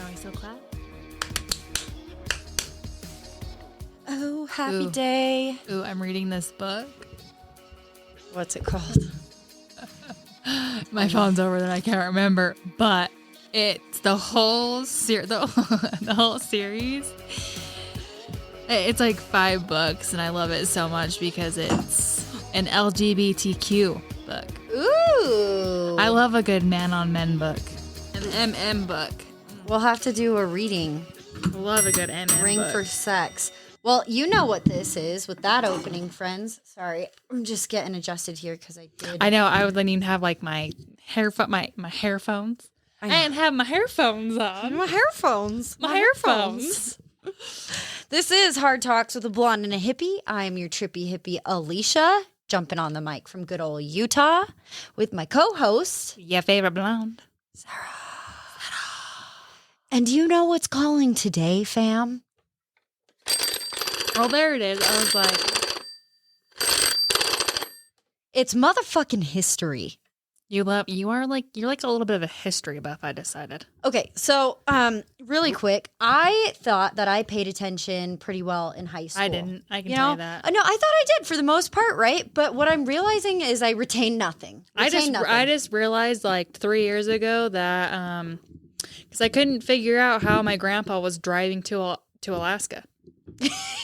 Are we still clap? Oh, happy Ooh. day. Ooh, I'm reading this book. What's it called? My phone's over there. I can't remember, but it's the whole the whole series. It's like 5 books, and I love it so much because it's an LGBTQ book. Ooh. I love a good man on men book, an MM book. We'll have to do a reading. Love a good MM Ring book. for sex. Well, you know what this is with that opening, friends. Sorry, I'm just getting adjusted here because I did. I know. I would even have like my my hairphones. I didn't have my hairphones on. My hairphones. My hairphones. This is Hard Talks with a Blonde and a Hippie. I'm your trippy hippie, Alicia, jumping on the mic from good old Utah with my co-host, Your favorite blonde, Sarah. And do you know what's calling today, fam? Oh, there it is. I was like, It's motherfucking history. you're like a little bit of a history buff, I decided. Okay, so really quick, I thought that I paid attention pretty well in high school. I didn't. I can tell you that. No, I thought I did for the most part, right? But what I'm realizing is I retained nothing. I just realized like 3 years ago that because I couldn't figure out how my grandpa was driving to Alaska.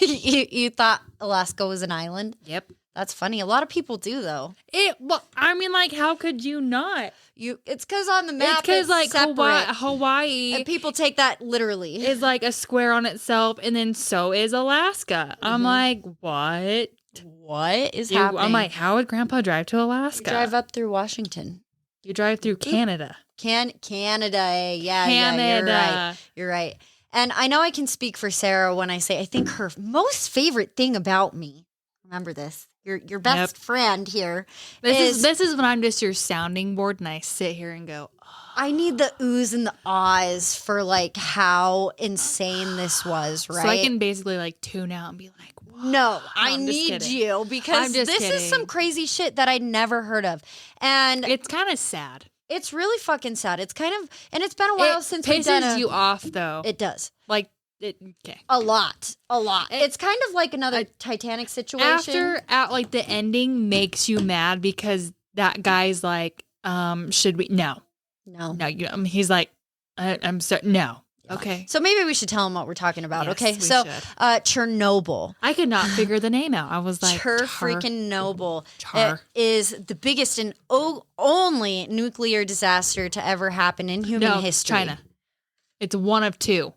you thought Alaska was an island? Yep. That's funny. A lot of people do, though. Well, I mean, like, how could you not? It's because on the map, It's because like separate, Hawaii and people take that literally. is like a square on itself, and then so is Alaska. I'm like, what? What is happening? I'm like, how would Grandpa drive to Alaska? You drive up through Washington. You drive through Canada. Canada. Yeah, Canada. You're right. And I know I can speak for Sarah when I say I think her most favorite thing about me, remember this, your best friend here, This is when I'm just your sounding board and I sit here and go, oh. I need the oohs and the ahs for like how insane this was, right? So I can basically like tune out and be like, whoa. No, I need you because this is some crazy shit that I'd never heard of. And it's kind of sad. It's really fucking sad. It's kind of, and it's been a while since we've done pisses you off though. It does. Like, okay. A lot. It's kind of like another Titanic situation. Like the ending makes you mad because that guy's like, should we? No. He's like, I'm sorry. No. Yeah. Okay. So maybe we should tell him what we're talking about. Yes, okay. So, Chernobyl. I could not figure the name out. I was like, freaking Noble. It is the biggest and only nuclear disaster to ever happen in human history. China. It's one of 2.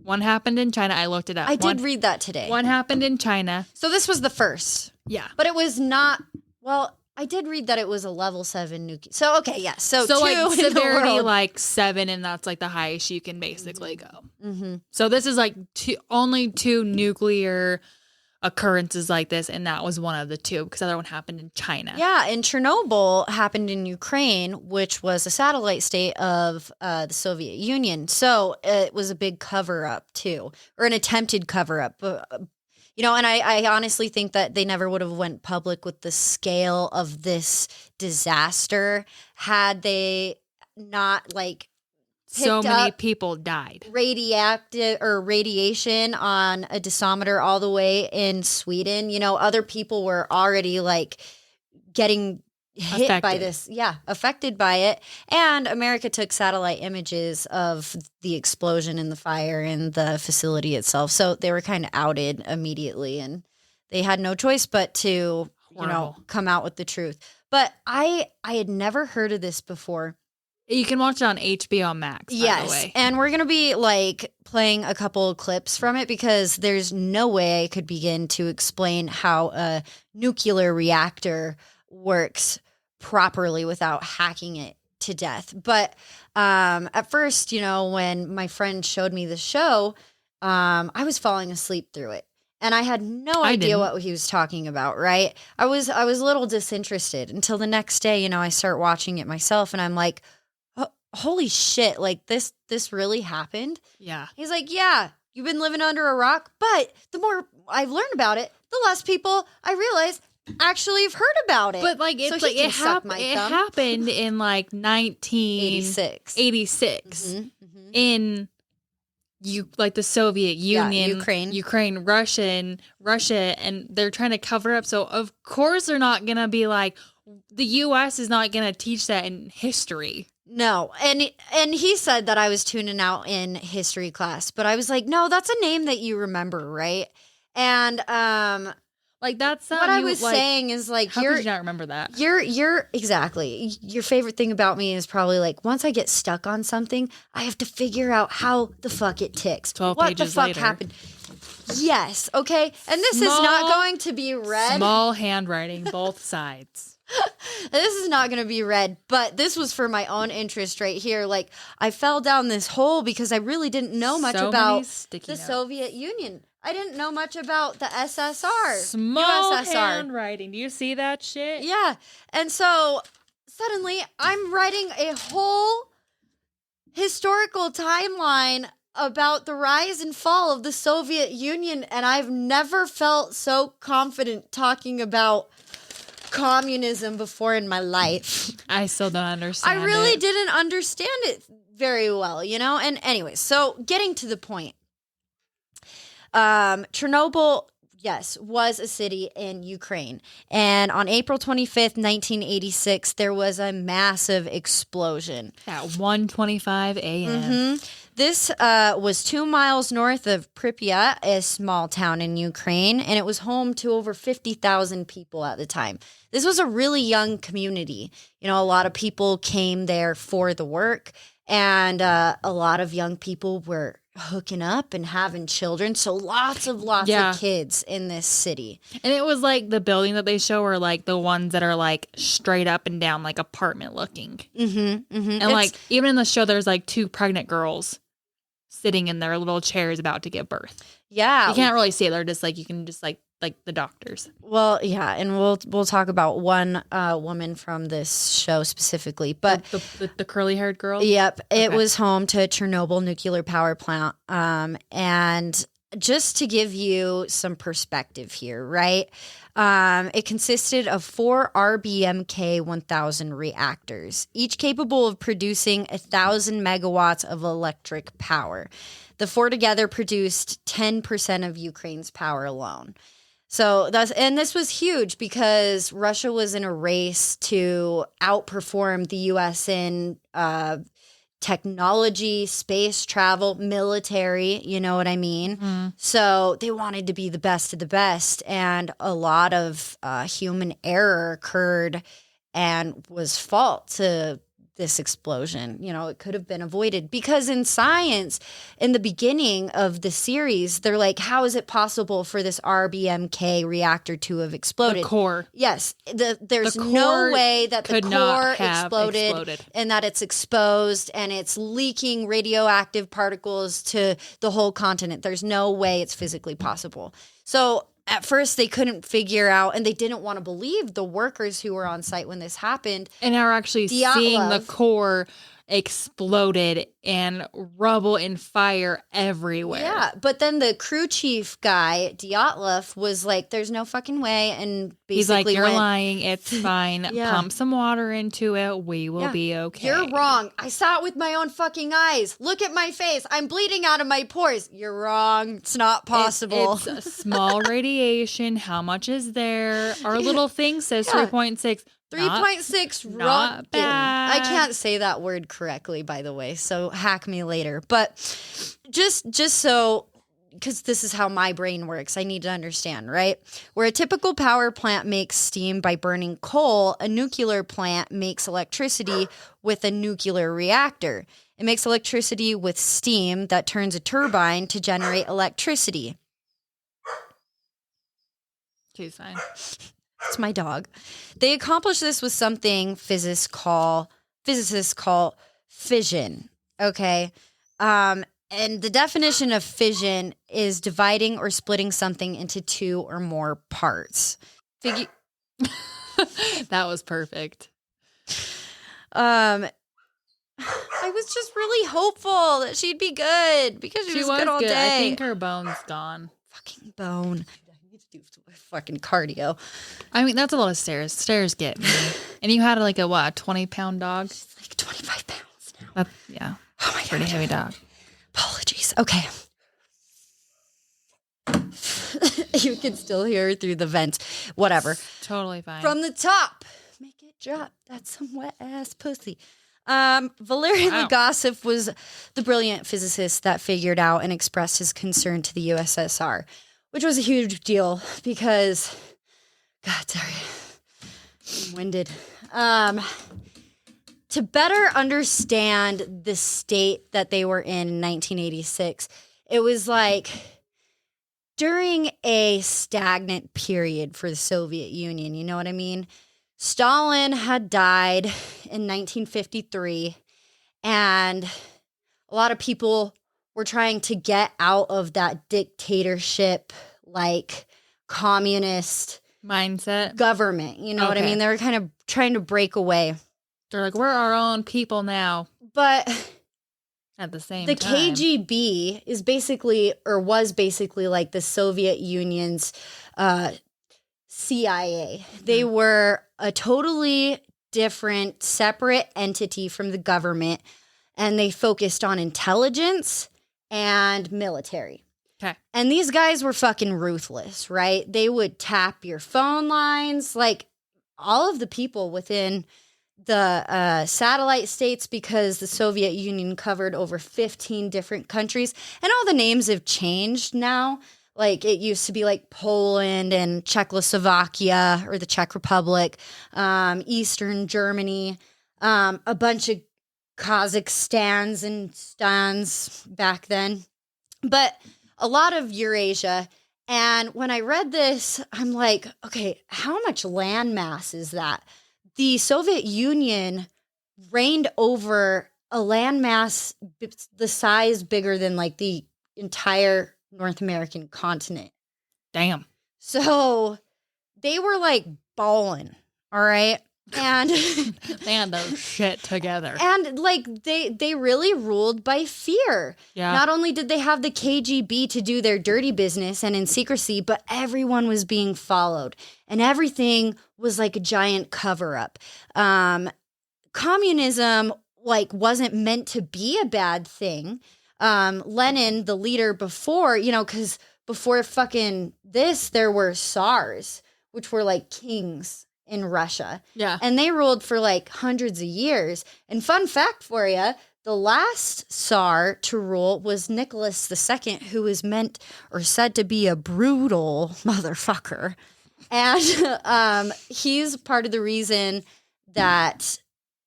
One happened in China. I looked it up. I did read that today. One happened in China. So this was the first. Yeah. But it was not, well, I did read that it was a level 7 nuclear. So, okay, yeah. So 2 like in severity, the world. like 7, and that's like the highest you can basically go. Mm-hmm. So this is like only 2 nuclear occurrences like this, and that was one of the 2 because the other one happened in China. Yeah, and Chernobyl happened in Ukraine, which was a satellite state of the Soviet Union. So it was a big cover-up, too, or an attempted cover-up. And I honestly think that they never would have went public with the scale of this disaster had they not, like, so many people died. Radioactive or radiation on a dosimeter all the way in Sweden. Other people were already like getting hit by this. Yeah, affected by it. And America took satellite images of the explosion and the fire in the facility itself. So they were kind of outed immediately and they had no choice but to, come out with the truth. But I had never heard of this before. You can watch it on HBOMax, by the way. And we're going to be like playing a couple of clips from it because there's no way I could begin to explain how a nuclear reactor works properly without hacking it to death. But at first, when my friend showed me the show, I was falling asleep through it. And I had no idea what he was talking about, right? I was a little disinterested until the next day, I start watching it myself and I'm like, holy shit, like this really happened? Yeah. He's like, yeah, you've been living under a rock, but the more I've learned about it, the less people I realize actually have heard about it. But like it's so like it happened in like 1986 86 in the Soviet Union, Ukraine, Russia, and they're trying to cover up. So of course they're not gonna be like, the U.S. is not gonna teach that in history. No, and he said that I was tuning out in history class, but I was like, no, that's a name that you remember, right? And like that's what I was saying is like, how could you not remember that? You're exactly. Your favorite thing about me is probably like, once I get stuck on something, I have to figure out how the fuck it ticks. 12 what pages the fuck later. happened? Yes, okay. And this is not going to be read. Small handwriting, both sides. This is not going to be read, but this was for my own interest right here. Like, I fell down this hole because I really didn't know much about the Soviet Union. I didn't know much about the SSR. Small USSR. handwriting. Do you see that shit? Yeah. And so suddenly I'm writing a whole historical timeline about the rise and fall of the Soviet Union, and I've never felt so confident talking about communism before in my life. I still don't understand. I really didn't understand it very well, you know? And anyway, so getting to the point. Chernobyl, yes, was a city in Ukraine. And on April 25th, 1986, there was a massive explosion. At 1:25 a.m. Mm-hmm. This was 2 miles north of Pripyat, a small town in Ukraine, and it was home to over 50,000 people at the time. This was a really young community. You know, a lot of people came there for the work, and a lot of young people were hooking up and having children. So lots of kids in this city. And it was like the building that they show are like the ones that are like straight up and down, like apartment looking. Mm-hmm, mm-hmm. And like even in the show, there's like 2 pregnant girls sitting in their little chairs about to give birth. Yeah. You can't really see it. They're just like, you can just like the doctors. Well, yeah. And we'll talk about one woman from this show specifically, but the curly haired girl. Yep. It was home to Chernobyl nuclear power plant. And just to give you some perspective here, right? It consisted of 4 RBMK 1000 reactors, each capable of producing 1,000 megawatts of electric power. The 4 together produced 10% of Ukraine's power alone. So this was huge because Russia was in a race to outperform the U.S. in technology, space travel, military, you know what I mean? Mm. So they wanted to be the best of the best, and a lot of human error occurred and was fault to this explosion. You know, it could have been avoided because in science, in the beginning of the series, they're like, how is it possible for this RBMK reactor to have exploded? The core. Yes. There's no way that the core exploded and that it's exposed and it's leaking radioactive particles to the whole continent. There's no way it's physically possible. So at first, they couldn't figure out, and they didn't want to believe the workers who were on site when this happened. And are actually seeing the core exploded and rubble and fire everywhere. Yeah, but then the crew chief guy, Dyatlov, was like, there's no fucking way. And basically he's like, you're lying. It's fine. Yeah. Pump some water into it. We will be okay. You're wrong. I saw it with my own fucking eyes. Look at my face. I'm bleeding out of my pores. You're wrong. It's not possible. It's a small radiation. How much is there? Our little thing says 3.6. 3.6 not bad. I can't say that word correctly, by the way, so hack me later. But just so, because this is how my brain works, I need to understand, right? Where a typical power plant makes steam by burning coal, a nuclear plant makes electricity with a nuclear reactor. It makes electricity with steam that turns a turbine to generate electricity. She's fine. It's my dog. They accomplish this with something physicists call fission. Okay. And the definition of fission is dividing or splitting something into 2 or more parts. That was perfect. I was just really hopeful that she'd be good because she was good all day. I think her bone's gone. Fucking bone. Do fucking cardio. I mean, that's a lot of stairs. Stairs get me. And you had like a 20-pound dog? She's like 25 pounds now. Yeah. Oh my pretty God. heavy dog. Apologies. Okay. You can still hear her through the vents. Whatever. Totally fine. From the top. Make it drop. That's some wet ass pussy. Valery Legasov was the brilliant physicist that figured out and expressed his concern to the USSR, which was a huge deal because, God, sorry, I'm winded. To better understand the state that they were in 1986, it was like during a stagnant period for the Soviet Union. You know what I mean? Stalin had died in 1953, and a lot of people were trying to get out of that dictatorship, like communist mindset government. You know what I mean? They were kind of trying to break away. They're like, we're our own people now. But at the same time, the KGB is basically, or was basically, like the Soviet Union's CIA. They were a totally different, separate entity from the government, and they focused on intelligence and military. Okay. And these guys were fucking ruthless, right? They would tap your phone lines, like all of the people within the satellite states, because the Soviet Union covered over 15 different countries, and all the names have changed now. Like, it used to be like Poland and Czechoslovakia, or the Czech Republic, Eastern Germany, a bunch of Kazakhstans and stans back then, but a lot of Eurasia. And when I read this, I'm like, okay, how much land mass is that? The Soviet Union reigned over a landmass the size bigger than like the entire North American continent. Damn. So they were like balling, all right? And they had those shit together. And like they really ruled by fear. Yeah. Not only did they have the KGB to do their dirty business and in secrecy, but everyone was being followed, and everything was like a giant cover up. Communism like wasn't meant to be a bad thing. Lenin, the leader before, you know, because before fucking this, there were Tsars, which were like kings in Russia. Yeah. And they ruled for like hundreds of years. And fun fact for you, the last Tsar to rule was Nicholas II, who was meant or said to be a brutal motherfucker. And he's part of the reason that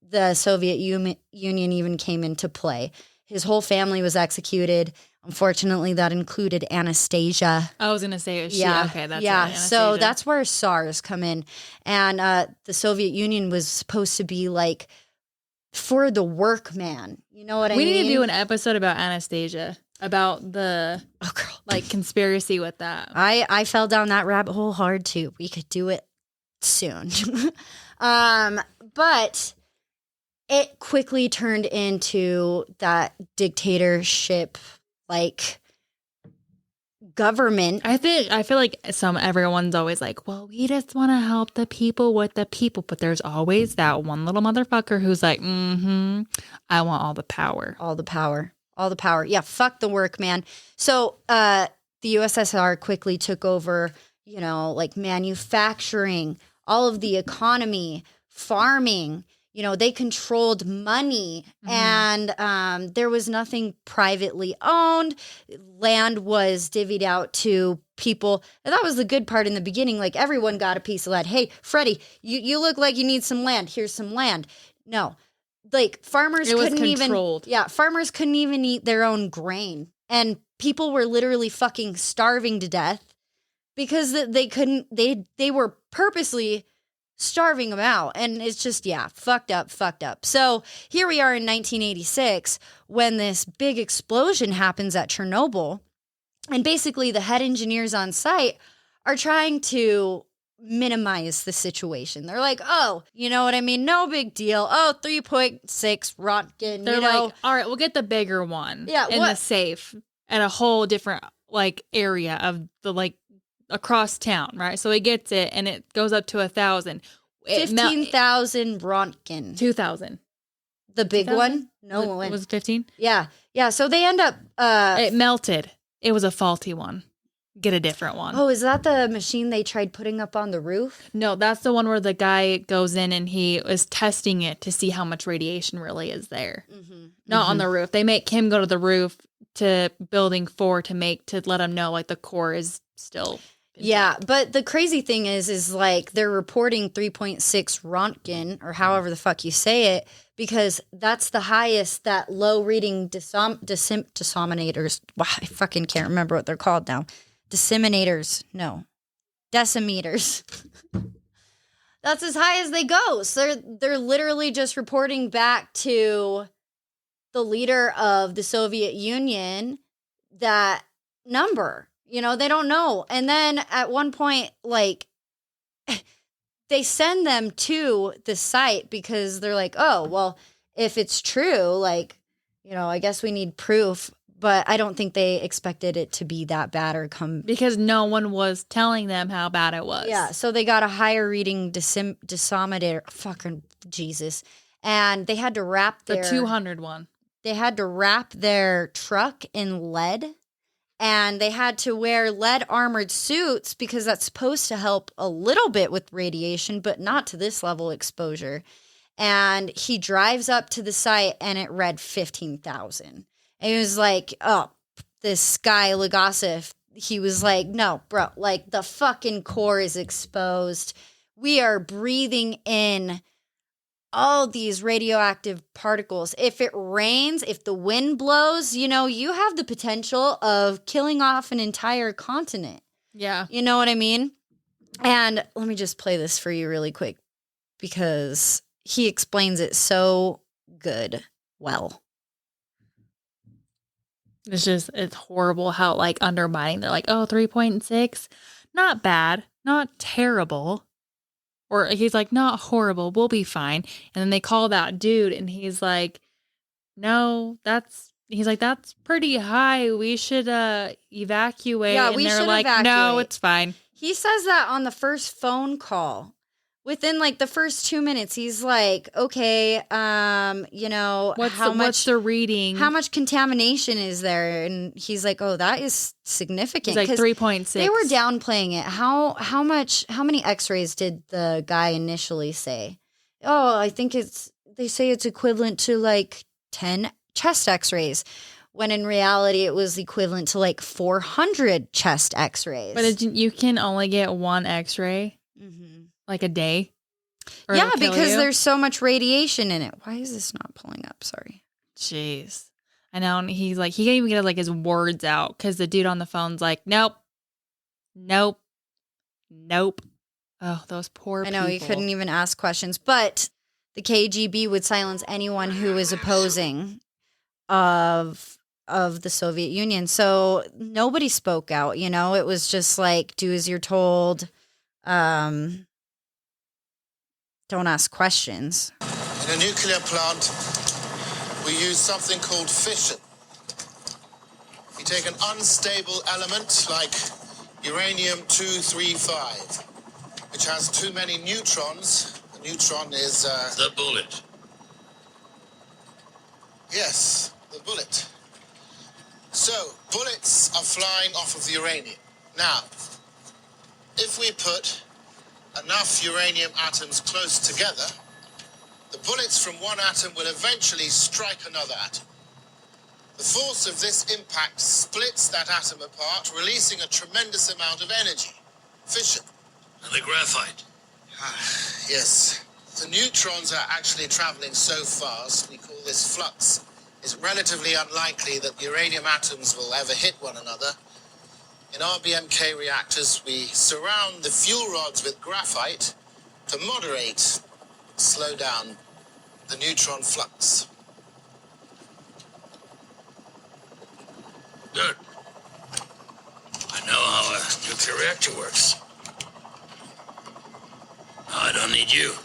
the Soviet Union even came into play. His whole family was executed. Unfortunately, that included Anastasia. I was going to say, okay, that's yeah. right, So that's where SARS come in. And the Soviet Union was supposed to be like for the workman. You know what I mean? We need to do an episode about Anastasia, about the like conspiracy with that. I fell down that rabbit hole hard too. We could do it soon. But it quickly turned into that dictatorship, like government. I feel like everyone's always like, well, we just want to help the people with the people, but there's always that one little motherfucker who's like, I want all the power. All the power. Yeah, fuck the work, man. So the USSR quickly took over, you know, like manufacturing, all of the economy, farming. You know, they controlled money, and there was nothing privately owned. Land was divvied out to people. And that was the good part in the beginning. Like, everyone got a piece of land. Hey, Freddie, you look like you need some land. Here's some land. No, like farmers couldn't even eat their own grain. And people were literally fucking starving to death because they were purposely starving them out. And it's just, fucked up. So here we are in 1986 when this big explosion happens at Chernobyl. And basically the head engineers on site are trying to minimize the situation. They're like, oh, you know what I mean? No big deal. Oh, 3.6 Rontgen. They're like, all right, we'll get the bigger one in the safe at a whole different like area of the like across town, right? So he gets it, and it goes up to 1,000. 15,000 Rontgen. 2,000. The big 2000? one? No It one. was 15? Yeah. Yeah. So they end up. It melted. It was a faulty one. Get a different one. Oh, is that the machine they tried putting up on the roof? No, that's the one where the guy goes in and he is testing it to see how much radiation really is there. Not on the roof. They make him go to the roof to building 4 to let him know like the core is still. Yeah, but the crazy thing is like they're reporting 3.6 Rontgen or however the fuck you say it, because that's the highest that low reading disseminators. Wow, I fucking can't remember what they're called now. Decimeters. No. Decimeters. That's as high as they go. So they're literally just reporting back to the leader of the Soviet Union that number. You know, they don't know. And then at one point, like, they send them to the site because they're like, oh, well, if it's true, like, you know, I guess we need proof. But I don't think they expected it to be that bad or come. Because no one was telling them how bad it was. Yeah, so they got a higher reading decimeter. Fucking Jesus. And they had to wrap the 200 one. They had to wrap their truck in lead. And they had to wear lead armored suits because that's supposed to help a little bit with radiation, but not to this level exposure. And he drives up to the site and it read 15,000. And he was like, oh, this guy, Legasov, he was like, no, bro, like the fucking core is exposed. We are breathing in all these radioactive particles. If it rains, if the wind blows, you know, you have the potential of killing off an entire continent. Yeah. You know what I mean? And let me just play this for you really quick because he explains it so good. Well. It's horrible how like undermining. They're like, oh, 3.6, not bad, not terrible. Or he's like, not horrible, we'll be fine. And then they call that dude and he's like, no, that's pretty high. We should evacuate. Yeah, and we they're should like, evacuate. no, it's fine. He says that on the first phone call. Within like the first 2 minutes, he's like, okay, you know, what's the reading? How much contamination is there? And he's like, oh, that is significant. He's like 3.6. They were downplaying it. How many x-rays did the guy initially say? Oh, I think they say it's equivalent to like 10 chest x-rays. When in reality, it was equivalent to like 400 chest x-rays. But you can only get one x-ray. Like a day? Yeah, because there's so much radiation in it. Why is this not pulling up? Sorry. Jeez. I know. And he's like, he can't even get like his words out because the dude on the phone's like, nope. Oh, those poor people. I know, he couldn't even ask questions. But the KGB would silence anyone who was opposing of the Soviet Union. So nobody spoke out, you know? It was just like, do as you're told. Don't ask questions. In a nuclear plant, we use something called fission. We take an unstable element like uranium-235, which has too many neutrons. A neutron is the bullet. Yes, the bullet. So, bullets are flying off of the uranium. Now, if we put enough uranium atoms close together, the bullets from one atom will eventually strike another atom. The force of this impact splits that atom apart, releasing a tremendous amount of energy. Fission. And the graphite. Yes. The neutrons are actually traveling so fast, we call this flux. It's relatively unlikely that uranium atoms will ever hit one another. In RBMK reactors, we surround the fuel rods with graphite to moderate, slow down the neutron flux. Good. I know how a nuclear reactor works. Now I don't need you.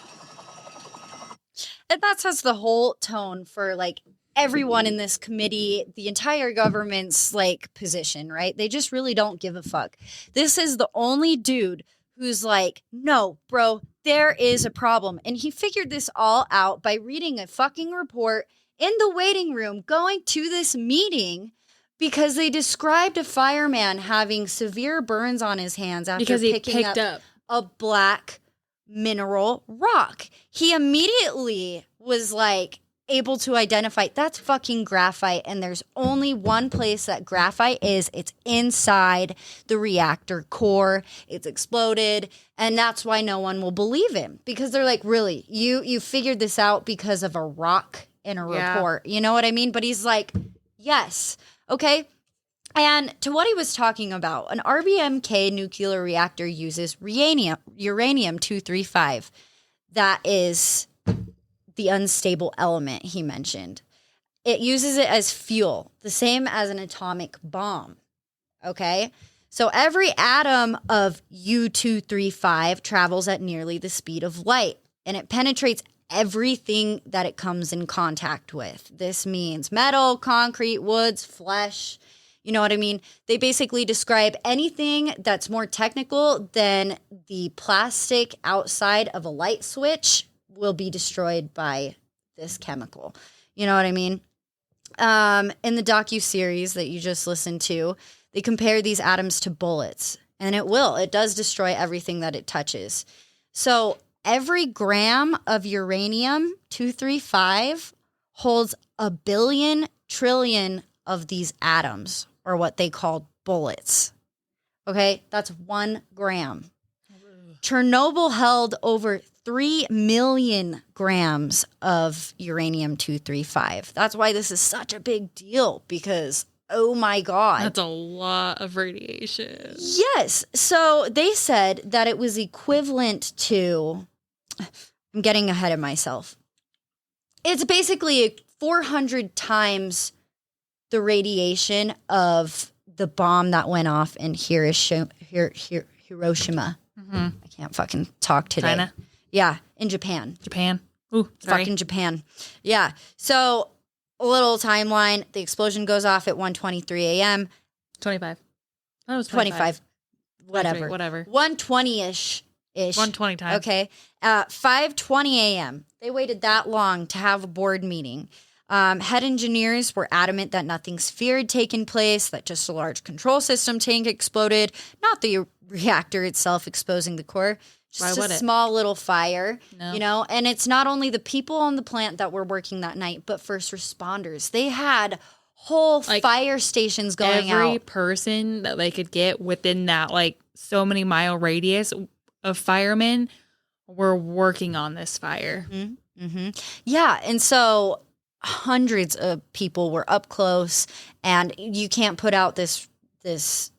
And that sets the whole tone for like everyone in this committee, the entire government's like position, right? They just really don't give a fuck. This is the only dude who's like, no, bro, there is a problem. And he figured this all out by reading a fucking report in the waiting room, going to this meeting because they described a fireman having severe burns on his hands after because he picking picked up a black mineral rock. He immediately was like able to identify that's fucking graphite, and there's only one place that graphite is. It's inside the reactor core. It's exploded, and that's why no one will believe him, because they're like, really, you figured this out because of a rock in a report. You know what I mean? But he's like, yes, okay. And to what he was talking about, an RBMK nuclear reactor uses uranium-235. That is the unstable element he mentioned. It uses it as fuel, the same as an atomic bomb. Okay? So every atom of U-235 travels at nearly the speed of light, and it penetrates everything that it comes in contact with. This means metal, concrete, woods, flesh. You know what I mean? They basically describe anything that's more technical than the plastic outside of a light switch will be destroyed by this chemical. You know what I mean? In the docuseries that you just listened to, they compare these atoms to bullets, and it does destroy everything that it touches. So every gram of uranium-235 holds 1 billion trillion of these atoms, or what they call bullets. Okay, that's 1 gram. Chernobyl held over 3 million grams of uranium-235. That's why this is such a big deal, because, oh my God. That's a lot of radiation. Yes. So they said that it was equivalent to, I'm getting ahead of myself. It's basically 400 times the radiation of the bomb that went off in Hiroshima. Mm-hmm. I can't fucking talk today. China? Yeah, in Japan. Japan. Ooh, sorry. Fucking Japan. Yeah. So a little timeline. The explosion goes off at 1:23 a.m. 25. That was 25. Whatever. 1:20-ish. 1:20 time. Okay. 5:20 a.m. They waited that long to have a board meeting. Head engineers were adamant that nothing severe had taken place, that just a large control system tank exploded, not the reactor itself exposing the core. Just a small little fire, you know? And it's not only the people on the plant that were working that night, but first responders. They had whole fire stations going out. Every person that they could get within that, so many mile radius of firemen were working on this fire. Mm-hmm. Mm-hmm. Yeah, and so hundreds of people were up close, and you can't put out this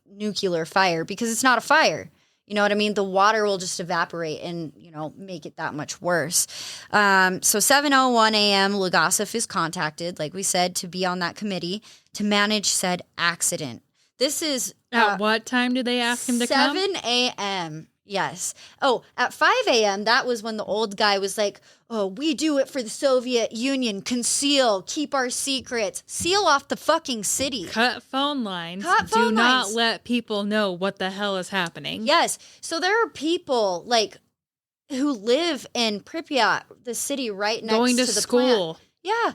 nuclear fire because it's not a fire. You know what I mean? The water will just evaporate and, make it that much worse. So 7:01 a.m., Legasov is contacted, like we said, to be on that committee to manage said accident. This is... At what time did they ask him to come? 7 a.m., yes. Oh, at 5 a.m., that was when the old guy was like, oh, we do it for the Soviet Union. Conceal. Keep our secrets. Seal off the fucking city. Cut phone lines. Do not let people know what the hell is happening. Yes. So there are people, who live in Pripyat, the city right next going to the school. Plant. Yeah.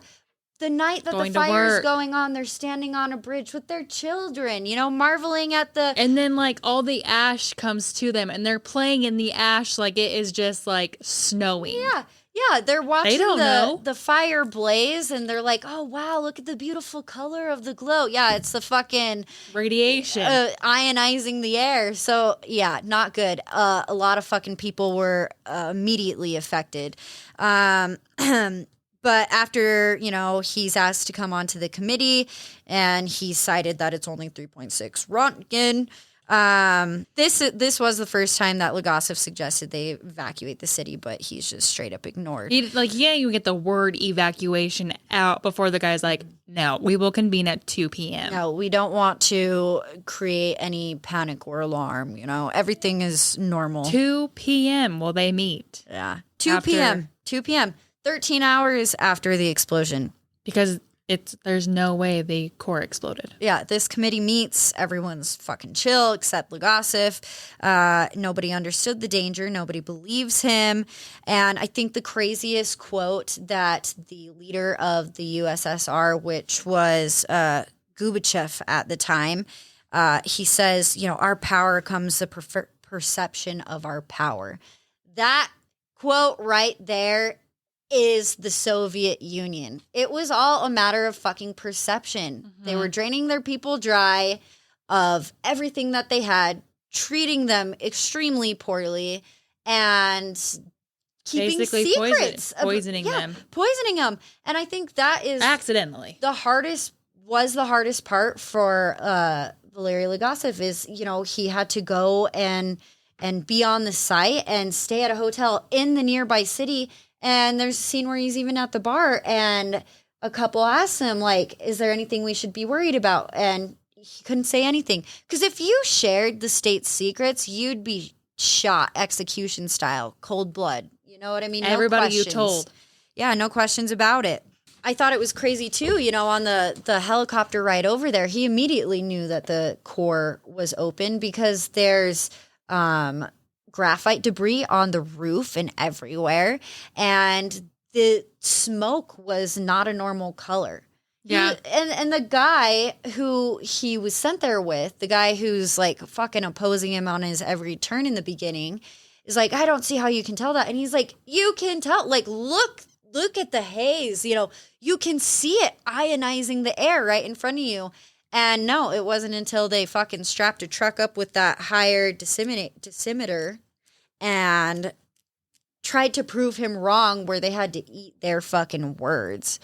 The night that the fire is going on, they're standing on a bridge with their children, marveling at the... And then, all the ash comes to them, and they're playing in the ash like it is just, snowing. Yeah. Yeah, they're watching the fire blaze, and they're like, oh, wow, look at the beautiful color of the glow. Yeah, it's the fucking... radiation. Ionizing the air. So, yeah, not good. A lot of fucking people were immediately affected. But after, he's asked to come onto the committee, and he cited that it's only 3.6 Rontgen. This was the first time that Legasov suggested they evacuate the city, but he's just straight up ignored. You get the word evacuation out before the guy's like, no, we will convene at 2 p.m. No, we don't want to create any panic or alarm. Everything is normal. 2 p.m. will they meet? Yeah. 2 p.m. 2 p.m. 13 hours after the explosion. Because there's no way the core exploded. Yeah, this committee meets. Everyone's fucking chill except Legasov. Nobody understood the danger. Nobody believes him. And I think the craziest quote that the leader of the USSR, which was Gorbachev at the time, he says, our power comes the perception of our power. That quote right there is the Soviet Union. It was all a matter of fucking perception. Mm-hmm. They were draining their people dry of everything that they had, treating them extremely poorly, and keeping basically secrets. Poisoning them. Poisoning them. And I think that is accidentally the hardest part for Valery Legasov is, he had to go and be on the site and stay at a hotel in the nearby city. And there's a scene where he's even at the bar and a couple asks him, like, is there anything we should be worried about? And he couldn't say anything. Because if you shared the state's secrets, you'd be shot execution style, cold blood. You know what I mean? Everybody you told. Yeah, no questions about it. I thought it was crazy too, on the helicopter ride over there, he immediately knew that the core was open because there's graphite debris on the roof and everywhere, and the smoke was not a normal color. Yeah. And the guy who he was sent there with, the guy who's like fucking opposing him on his every turn in the beginning, is like, I don't see how you can tell that. And he's like, you can tell, like, look at the haze, you can see it ionizing the air right in front of you. And no, it wasn't until they fucking strapped a truck up with that higher dosimeter and tried to prove him wrong, where they had to eat their fucking words.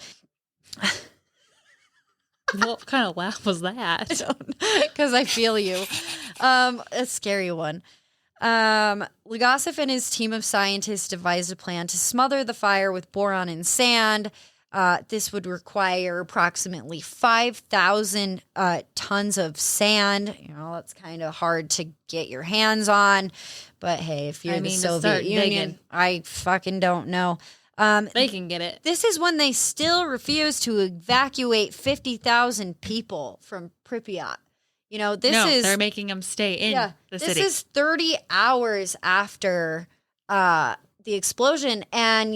What kind of laugh was that? Because I feel you. A scary one. Legasov and his team of scientists devised a plan to smother the fire with boron and sand. This would require approximately 5,000 tons of sand. That's kind of hard to get your hands on. But hey, if you're the Soviet Union, I fucking don't know. They can get it. This is when they still refuse to evacuate 50,000 people from Pripyat. They're making them stay in the city. This is 30 hours after the explosion, and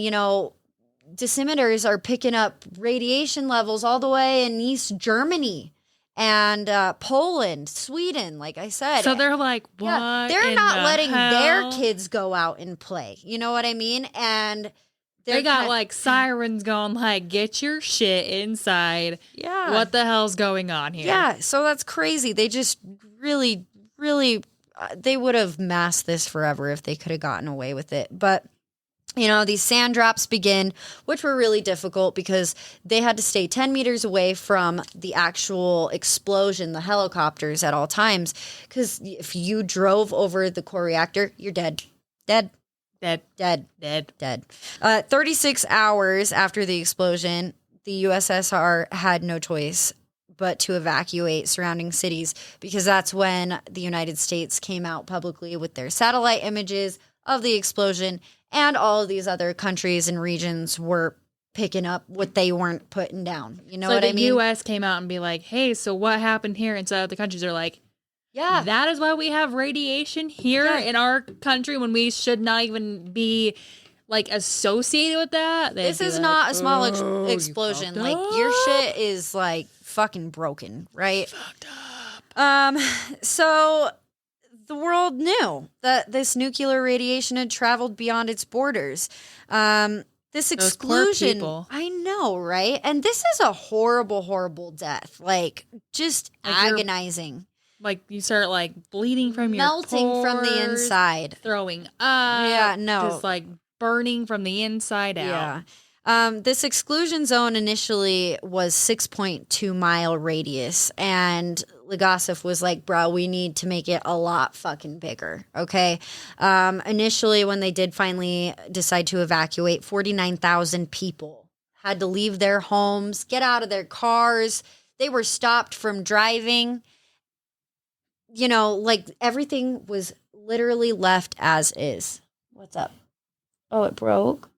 dosimeters are picking up radiation levels all the way in East Germany and Poland, Sweden, like I said. So they're like, what? Yeah, they're not letting their kids go out and play. You know what I mean? And they got like sirens going like, get your shit inside. Yeah. What the hell's going on here? Yeah. So that's crazy. They just really, really, they would have masked this forever if they could have gotten away with it. But these sand drops begin, which were really difficult because they had to stay 10 meters away from the actual explosion, the helicopters at all times. Because if you drove over the core reactor, you're dead. Dead. 36 hours after the explosion, the USSR had no choice but to evacuate surrounding cities, because that's when the United States came out publicly with their satellite images of the explosion. And all of these other countries and regions were picking up what they weren't putting down. You know what I mean? The U.S. came out and be like, hey, so what happened here? And so the countries are like, yeah, that is why we have radiation here in our country when we should not even be like associated with that. This is not a small explosion. Like, your shit is like fucking broken, right? Fucked up. So the world knew that this nuclear radiation had traveled beyond its borders. This exclusion, I know, right? And this is a horrible, horrible death. Like, just agonizing. Like, you start like bleeding from your melting from the inside, throwing up. Yeah, no, just like burning from the inside out. Yeah. This exclusion zone initially was 6.2 mile radius, and Legasov was like, bro, we need to make it a lot fucking bigger. Okay. Initially, when they did finally decide to evacuate, 49,000 people had to leave their homes, get out of their cars. They were stopped from driving. Like, everything was literally left as is. What's up? Oh, it broke.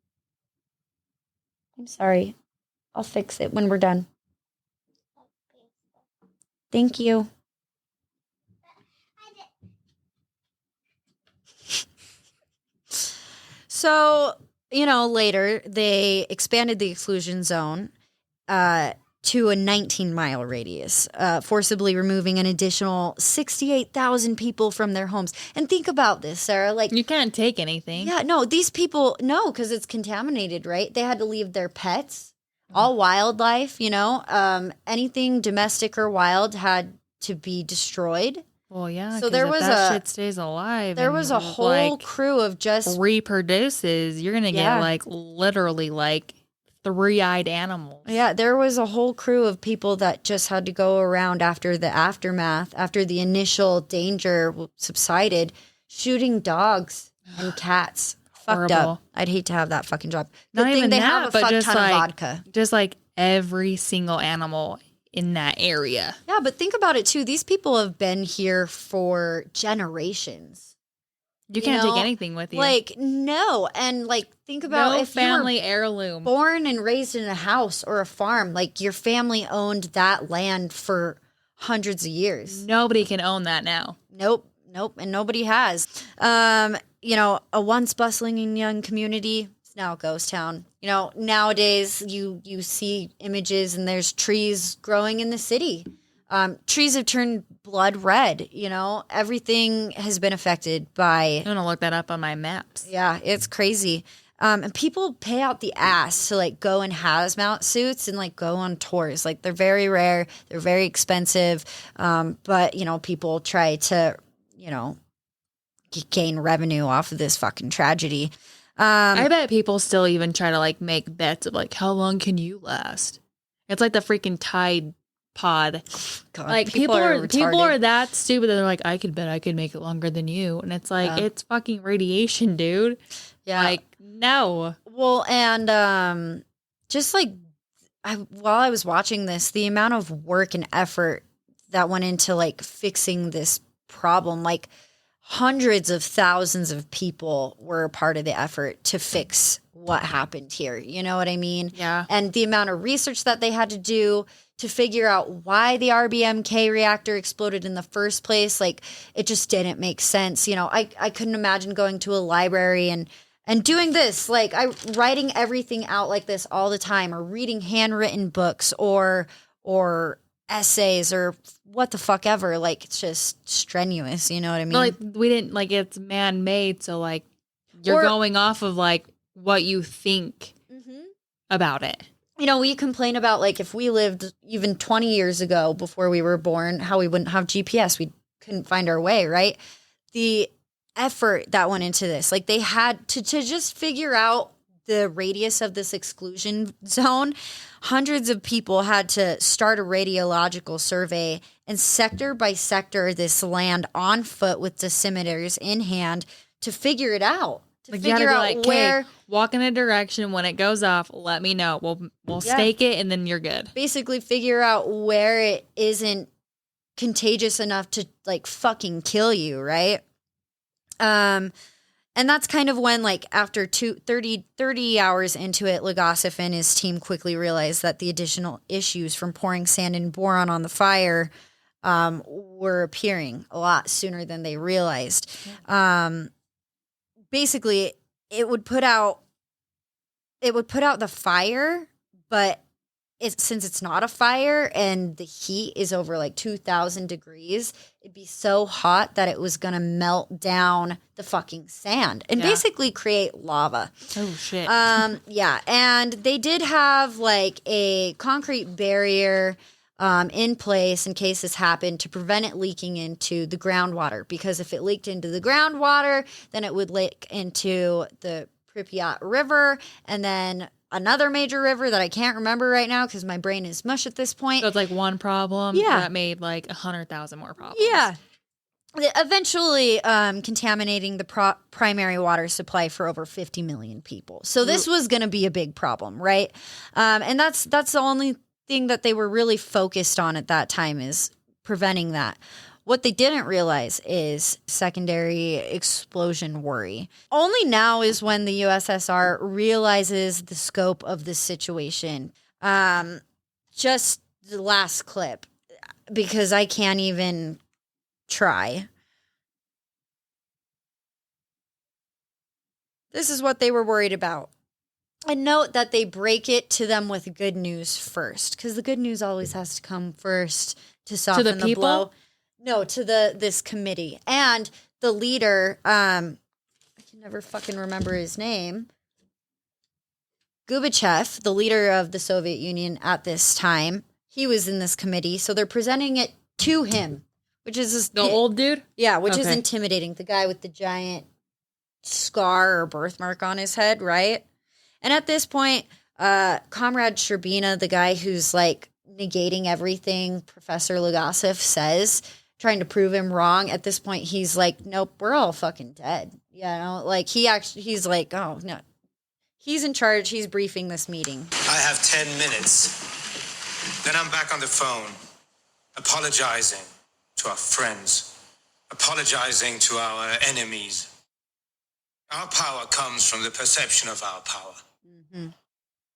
I'm sorry. I'll fix it when we're done. Thank you. So, later they expanded the exclusion zone to a 19-mile radius, forcibly removing an additional 68,000 people from their homes. And think about this, Sarah. Like, You can't take anything. yeah, no, these people, no, because it's contaminated, right? They had to leave their pets, all wildlife, anything domestic or wild had to be destroyed. Well, yeah. So 'cause there if was that shit stays alive. There and, was a whole like, crew of just reproduces. You're gonna Yeah. get like literally like 3-eyed animals. Yeah, there was a whole crew of people that just had to go around after the aftermath, after the initial danger subsided, shooting dogs and cats. Fucked Horrible. up. I'd hate to have that fucking job. Not Good thing even they that, have a but fuck just ton like of vodka. just like every single animal in that area. Yeah, but think about it too. These people have been here for generations. You can't take anything with you. Like, no. And like, think about no if family you were heirloom. born and raised in a house or a farm, like your family owned that land for hundreds of years. Nobody can own that now. Nope. And nobody has. A once bustling and young community, it's now a ghost town. Nowadays you see images and there's trees growing in the city. Trees have turned blood red. Everything has been affected by. I'm gonna look that up on my maps. Yeah, it's crazy. And people pay out the ass to like go in hazmat suits and like go on tours. Like they're very rare, they're very expensive. But people try to, gain revenue off of this fucking tragedy. I bet people still even try to like make bets of like how long can you last? It's like the freaking Tide Pod. God, Like people are that stupid that they're like, I could bet I could make it longer than you. And it's like it's fucking radiation, dude. Yeah. Like, no. Well, and just like while I was watching this, the amount of work and effort that went into like fixing this problem, like hundreds of thousands of people were a part of the effort to fix what happened here. You know what I mean? Yeah. And the amount of research that they had to do to figure out why the RBMK reactor exploded in the first place, like it just didn't make sense. I couldn't imagine going to a library and doing this, like writing everything out like this all the time, or reading handwritten books or essays or what the fuck ever. Like it's just strenuous, you know what I mean? But like we didn't like it's man made, so like you're going off of like what you think about it. We complain about like if we lived even 20 years ago before we were born, how we wouldn't have GPS. We couldn't find our way, right? The effort that went into this, like they had to just figure out the radius of this exclusion zone. Hundreds of people had to start a radiological survey and sector by sector this land on foot with dosimeters in hand to figure it out. To Like, figure out like, where, hey, walk in a direction. When it goes off, let me know. We'll stake it, and then you're good. basically figure out where it isn't contagious enough to like fucking kill you, right? And that's kind of when, like, after 30 hours into it, Legasov and his team quickly realized that the additional issues from pouring sand and boron on the fire were appearing a lot sooner than they realized. Basically, it would put out the fire, but since it's not a fire and the heat is over like 2,000 degrees, it'd be so hot that it was going to melt down the fucking sand and basically create lava. Oh, shit. Yeah. And they did have like a concrete barrier in place in case this happened to prevent it leaking into the groundwater. Because if it leaked into the groundwater, then it would leak into the Pripyat River and then another major river that I can't remember right now because my brain is mush at this point. So it's like one problem that made like 100,000 more problems. Yeah. Eventually contaminating the primary water supply for over 50 million people. So this was going to be a big problem, right? And that's the only thing that they were really focused on at that time is preventing that. What they didn't realize is secondary explosion worry. Only now is when the USSR realizes the scope of the situation. Just the last clip. because I can't even try. This is what they were worried about. And note that they break it to them with good news first, because the good news always has to come first to soften the people? blow. No, to this committee. And the leader, I can never fucking remember his name. Gorbachev, the leader of the Soviet Union at this time, he was in this committee, so they're presenting it to him, which is The old dude? yeah, which is Okay. intimidating. The guy with the giant scar or birthmark on his head, right? And at this point, Comrade Sherbina, the guy who's like negating everything Professor Legasov says, trying to prove him wrong, at this point he's like, nope, we're all fucking dead. You know, like he's like, oh no. He's in charge, he's briefing this meeting. I have 10 minutes. Then I'm back on the phone, apologizing to our friends, apologizing to our enemies. Our power comes from the perception of our power. Mm-hmm.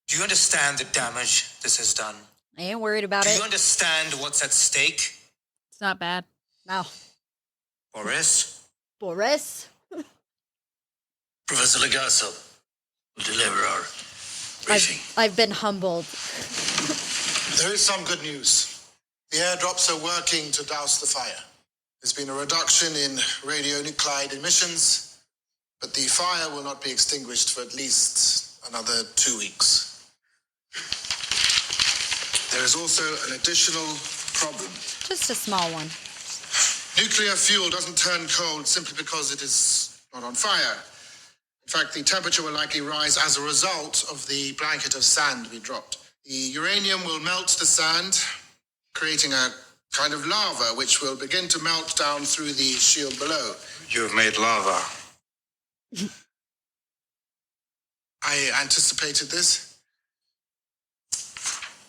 Do you understand the damage this has done? I ain't worried about Do it. you understand what's at stake? It's not bad. No. Boris? Professor Legasov will deliver our briefing. I've been humbled. There is some good news. The airdrops are working to douse the fire. There's been a reduction in radionuclide emissions, but the fire will not be extinguished for at least another 2 weeks. There is also an additional problem. Just a small one. Nuclear fuel doesn't turn cold simply because it is not on fire. In fact, the temperature will likely rise as a result of the blanket of sand we dropped. The uranium will melt the sand, creating a kind of lava, which will begin to melt down through the shield below. You have made lava. I anticipated this.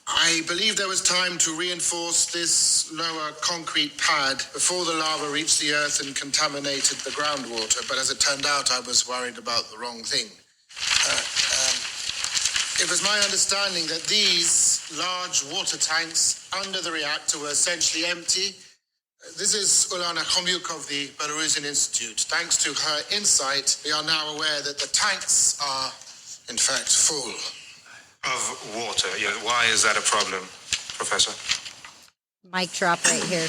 I believe there was time to reinforce this lower concrete pad before the lava reached the earth and contaminated the groundwater, but as it turned out, I was worried about the wrong thing. It was my understanding that these large water tanks under the reactor were essentially empty. This is Ulana Khomyuk of the Belarusian Institute. Thanks to her insight, we are now aware that the tanks are, in fact, full. Of water. Yeah, why is that a problem, Professor? Mic drop right here.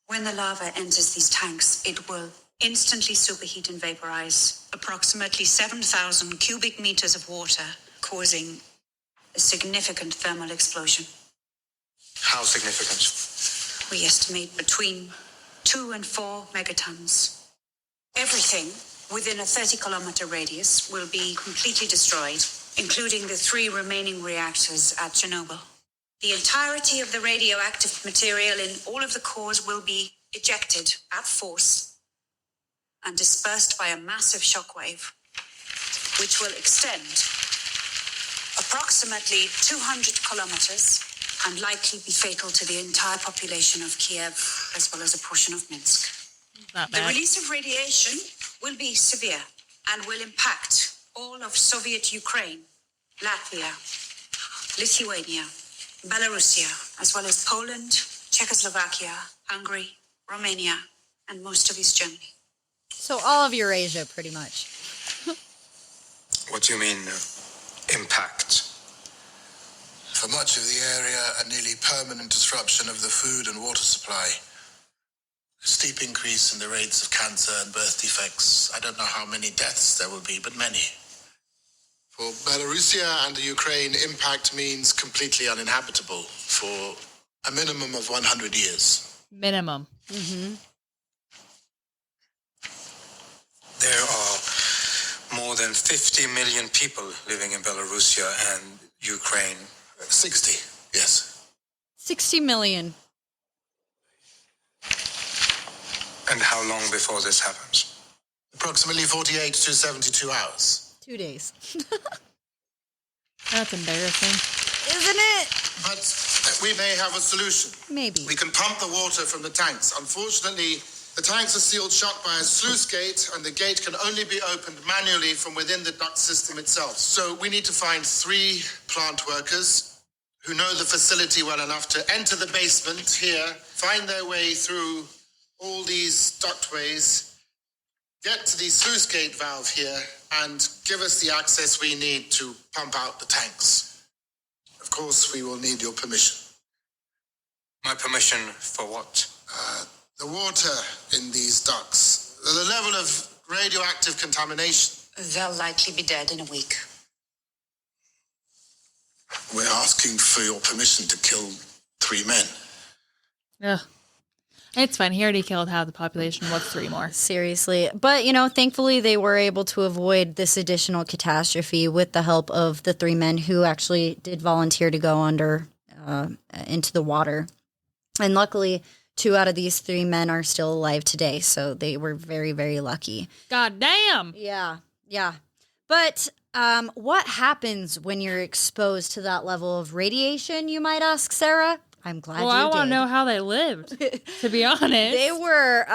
When the lava enters these tanks, it will instantly superheat and vaporize approximately 7,000 cubic meters of water, causing a significant thermal explosion. How significant? We estimate between 2 and 4 megatons. Everything within a 30-kilometer radius will be completely destroyed, including the 3 remaining reactors at Chernobyl. The entirety of the radioactive material in all of the cores will be ejected at force and dispersed by a massive shockwave, which will extend approximately 200 kilometers and likely be fatal to the entire population of Kiev, as well as a portion of Minsk. Not The bad. release of radiation will be severe and will impact all of Soviet Ukraine, Latvia, Lithuania, Belarusia, as well as Poland, Czechoslovakia, Hungary, Romania, and most of East Germany. So all of Eurasia, pretty much. What do you mean, impact? For much of the area, a nearly permanent disruption of the food and water supply. A steep increase in the rates of cancer and birth defects. I don't know how many deaths there will be, but many. For Belarusia and the Ukraine, impact means completely uninhabitable for a minimum of 100 years. Minimum. Mm-hmm. There are more than 50 million people living in Belarusia and Ukraine. 60, yes. 60 million. And how long before this happens? Approximately 48 to 72 hours. 2 days. That's embarrassing. Isn't it? But we may have a solution. Maybe. We can pump the water from the tanks. Unfortunately, the tanks are sealed shut by a sluice gate, and the gate can only be opened manually from within the duct system itself. So we need to find 3 plant workers who know the facility well enough to enter the basement here, find their way through all these ductways, get to the sluice gate valve here, and give us the access we need to pump out the tanks. Of course, we will need your permission. My permission for what? The water in these ducts, the level of radioactive contamination. They'll likely be dead in a week. We're asking for your permission to kill 3 men. Ugh. It's fine. He already killed half the population. What's 3 more? Seriously. But, thankfully they were able to avoid this additional catastrophe with the help of the 3 men who actually did volunteer to go under into the water. And luckily, 2 out of these 3 men are still alive today. So they were very, very lucky. God damn. Yeah. But what happens when you're exposed to that level of radiation, you might ask, Sarah? I'm glad you did. I want to know how they lived, to be honest. They were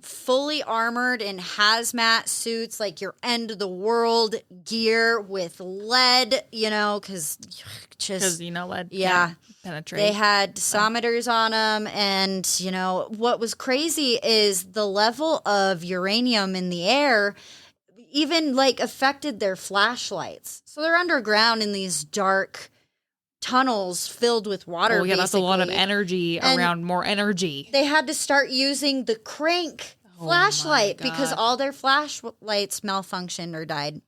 fully armored in hazmat suits, like your end of the world gear with lead, because lead can't penetrate. They had dosimeters on them. And, what was crazy is the level of uranium in the air even affected their flashlights. So they're underground in these dark tunnels filled with water. That's a lot of energy around more energy. They had to start using the crank flashlight because all their flashlights malfunctioned or died.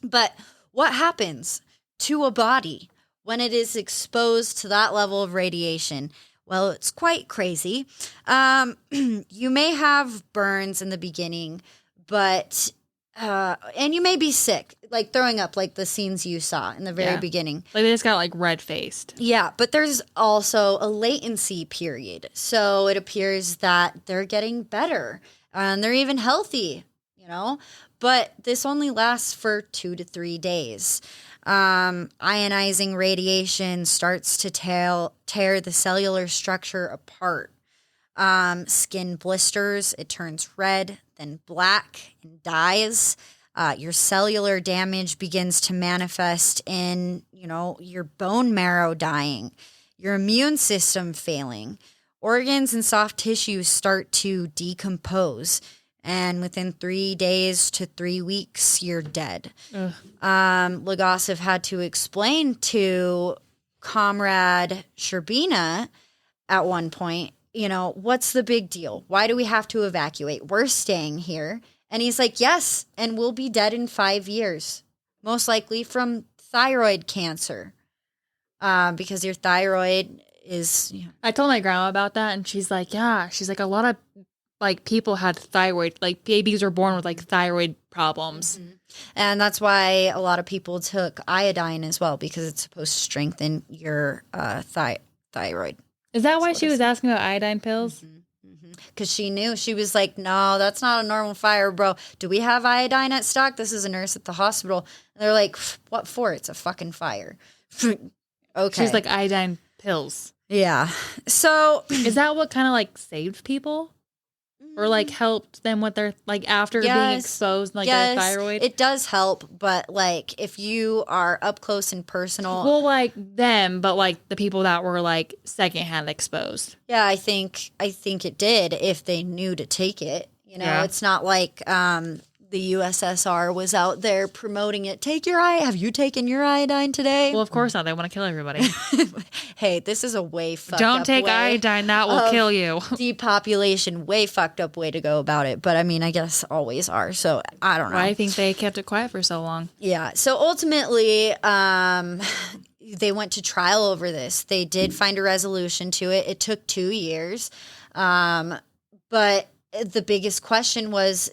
But what happens to a body when it is exposed to that level of radiation? Well, it's quite crazy. You may have burns in the beginning, but and you may be sick, throwing up, like the scenes you saw in the very beginning. They just got red-faced. Yeah, but there's also a latency period. So it appears that they're getting better and they're even healthy, But this only lasts for 2 to 3 days. Ionizing radiation starts to tear the cellular structure apart. Skin blisters, it turns red, then black, and dies. Your cellular damage begins to manifest in, your bone marrow dying, your immune system failing. Organs and soft tissues start to decompose. And within 3 days to 3 weeks, you're dead. Legasov had to explain to Comrade Sherbina at one point, what's the big deal? Why do we have to evacuate? We're staying here. And he's like, yes, and we'll be dead in 5 years, most likely from thyroid cancer, because your thyroid is. I told my grandma about that, and she's like, yeah. She's like, a lot of people had thyroid, babies were born with thyroid problems. Mm-hmm. And that's why a lot of people took iodine as well, because it's supposed to strengthen your thyroid. Is that why she was asking about iodine pills? Because she knew. She was like, no, that's not a normal fire, bro. Do we have iodine at stock? This is a nurse at the hospital. And they're like, what for? It's a fucking fire. Okay. She's like, iodine pills. Yeah. So. Is that what kind of saved people? Or helped them with their after being exposed their thyroid? It does help, but if you are up close and personal. Well, them, but the people that were secondhand exposed. Yeah, I think it did if they knew to take it. It's not like the USSR was out there promoting it. Take your Have you taken your iodine today? Well, of course not. They want to kill everybody. Hey, this is a way fucked Don't up take way iodine. That will kill you. Depopulation, way fucked up way to go about it. But I guess always are. So I don't know. Well, I think they kept it quiet for so long. Yeah. So ultimately, they went to trial over this. They did find a resolution to it. It took 2 years. But the biggest question was,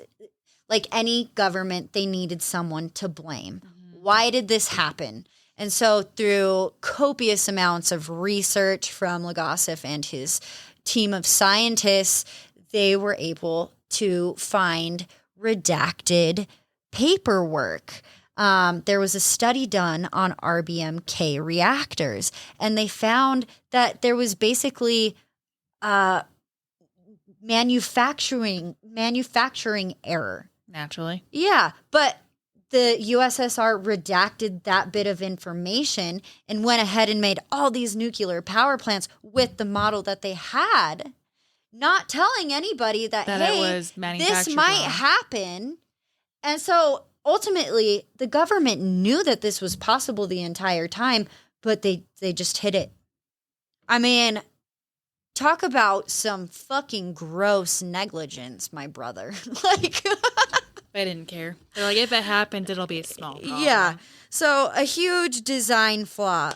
any government, they needed someone to blame. Why did this happen? And so through copious amounts of research from Legasov and his team of scientists, they were able to find redacted paperwork. There was a study done on RBMK reactors, and they found that there was basically manufacturing error. Naturally. Yeah, but the USSR redacted that bit of information and went ahead and made all these nuclear power plants with the model that they had, not telling anybody that That hey, it was manufactured this might wrong. happen. And so ultimately, the government knew that this was possible the entire time, but they just hid it. I mean, talk about some fucking gross negligence, my brother. Like, They didn't care. They're like, if it happens, it'll be a small problem. yeah. So a huge design flaw.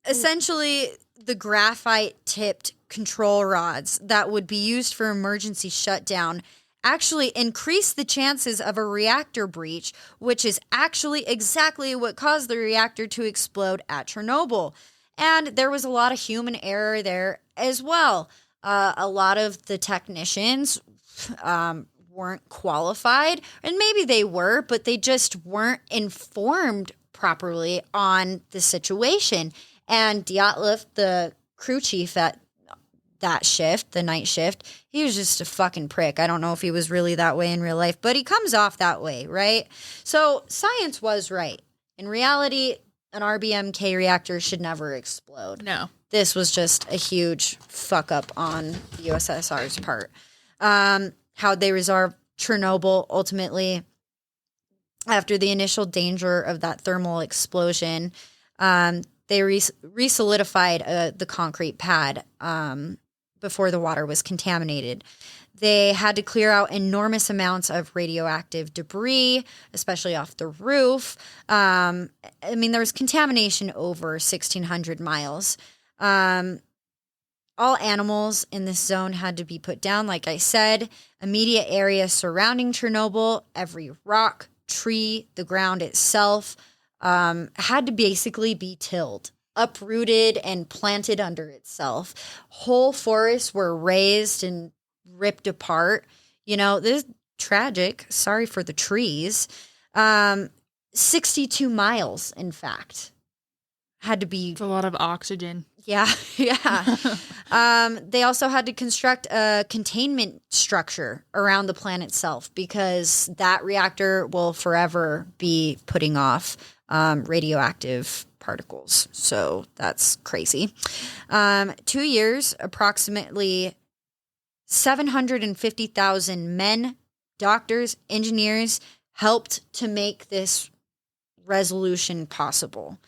Essentially, the graphite tipped control rods that would be used for emergency shutdown actually increase the chances of a reactor breach, which is actually exactly what caused the reactor to explode at Chernobyl. And there was a lot of human error there as well. A lot of the technicians weren't qualified, and maybe they were, but they just weren't informed properly on the situation. And Dyatlov, the crew chief at that shift, the night shift, he was just a fucking prick. I don't know if he was really that way in real life, but he comes off that way, right? So science was right. In reality, an RBMK reactor should never explode. No. This was just a huge fuck up on the USSR's part. How'd they resolve Chernobyl ultimately? After the initial danger of that thermal explosion, they re-solidified the concrete pad before the water was contaminated. They had to clear out enormous amounts of radioactive debris, especially off the roof. I mean, there was contamination over 1,600 miles. All animals in this zone had to be put down, like I said. Immediate area surrounding Chernobyl, every rock, tree, the ground itself, had to basically be tilled, uprooted, and planted under itself. Whole forests were razed and ripped apart. You know, this is tragic. Sorry for the trees. 62 miles, in fact, had to be. It's a lot of oxygen. Yeah, yeah. They also had to construct a containment structure around the plant itself because that reactor will forever be putting off radioactive particles. So that's crazy. 2 years, approximately 750,000 men, doctors, engineers helped to make this resolution possible.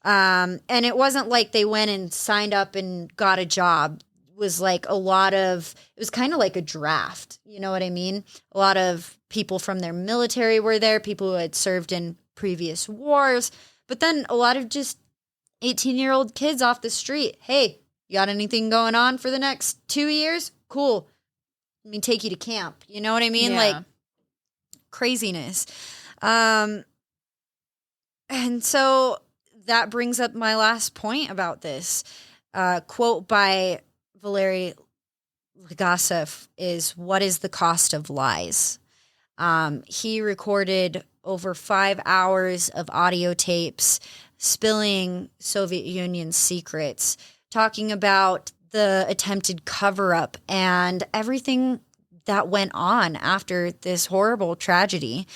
And it wasn't like they went and signed up and got a job. It was like it was kind of like a draft. You know what I mean? A lot of people from their military were there, people who had served in previous wars, but then a lot of just 18-year-old kids off the street. Hey, you got anything going on for the next 2 years? Cool. Let me take you to camp. You know what I mean? Yeah. Like craziness. And so that brings up my last point about this. Quote by Valery Legasov is, "What is the cost of lies?" He recorded over 5 hours of audio tapes spilling Soviet Union's secrets, talking about the attempted cover-up and everything that went on after this horrible tragedy.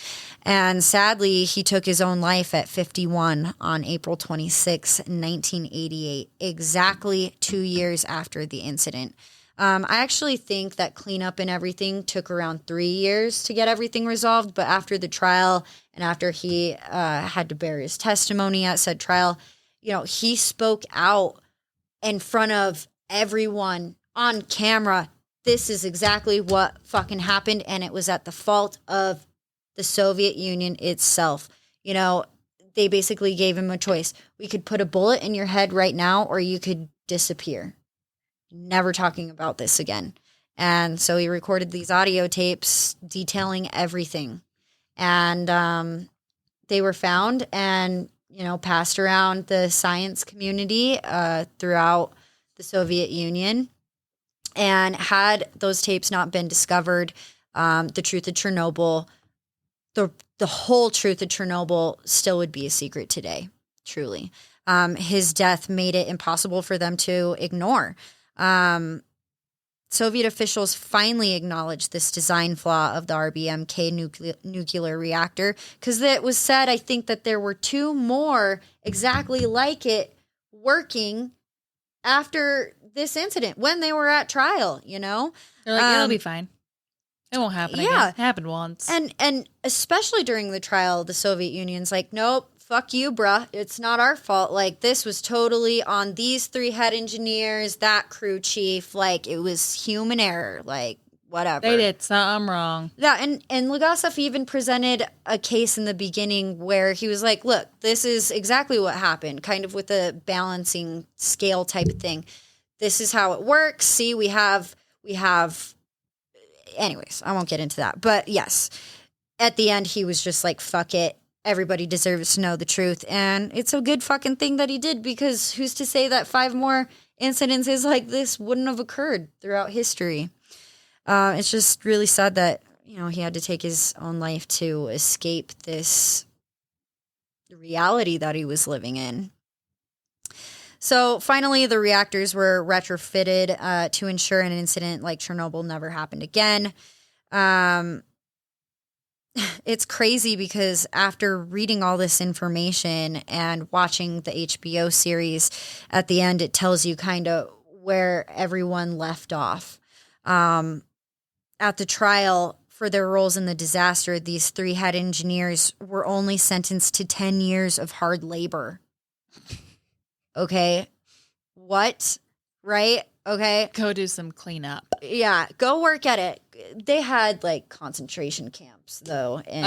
And sadly, he took his own life at 51 on April 26, 1988, exactly 2 years after the incident. I actually think that cleanup and everything took around 3 years to get everything resolved. But after the trial and after he had to bear his testimony at said trial, you know, he spoke out in front of everyone on camera. This is exactly what fucking happened, and it was at the fault of the Soviet Union itself. You know, they basically gave him a choice. We could put a bullet in your head right now, or you could disappear. Never talking about this again. And so he recorded these audio tapes detailing everything. And they were found and, you know, passed around the science community throughout the Soviet Union. And had those tapes not been discovered, the truth of Chernobyl, the whole truth of Chernobyl still would be a secret today, truly. His death made it impossible for them to ignore. Soviet officials finally acknowledged this design flaw of the RBMK nuclear reactor because it was said, I think, that there were 2 more exactly like it working after this incident when they were at trial, you know? They're like, it'll be fine. It won't happen again. It happened once. And especially during the trial, the Soviet Union's like, nope, fuck you, bruh. It's not our fault. Like, this was totally on these 3 head engineers, that crew chief. Like, it was human error. Like, whatever. They did something wrong. Yeah, and Legasov even presented a case in the beginning where he was like, look, this is exactly what happened, kind of with a balancing scale type of thing. This is how it works. See, we have anyways, I won't get into that. But yes, at the end, he was just like, fuck it. Everybody deserves to know the truth. And it's a good fucking thing that he did, because who's to say that 5 more incidences like this wouldn't have occurred throughout history? It's just really sad that, you know, he had to take his own life to escape this reality that he was living in. So finally, the reactors were retrofitted to ensure an incident like Chernobyl never happened again. It's crazy because after reading all this information and watching the HBO series, at the end, it tells you kind of where everyone left off. At the trial for their roles in the disaster, these 3 head engineers were only sentenced to 10 years of hard labor. Okay. What? Right? Okay. Go do some cleanup. Yeah. Go work at it. They had like concentration camps though in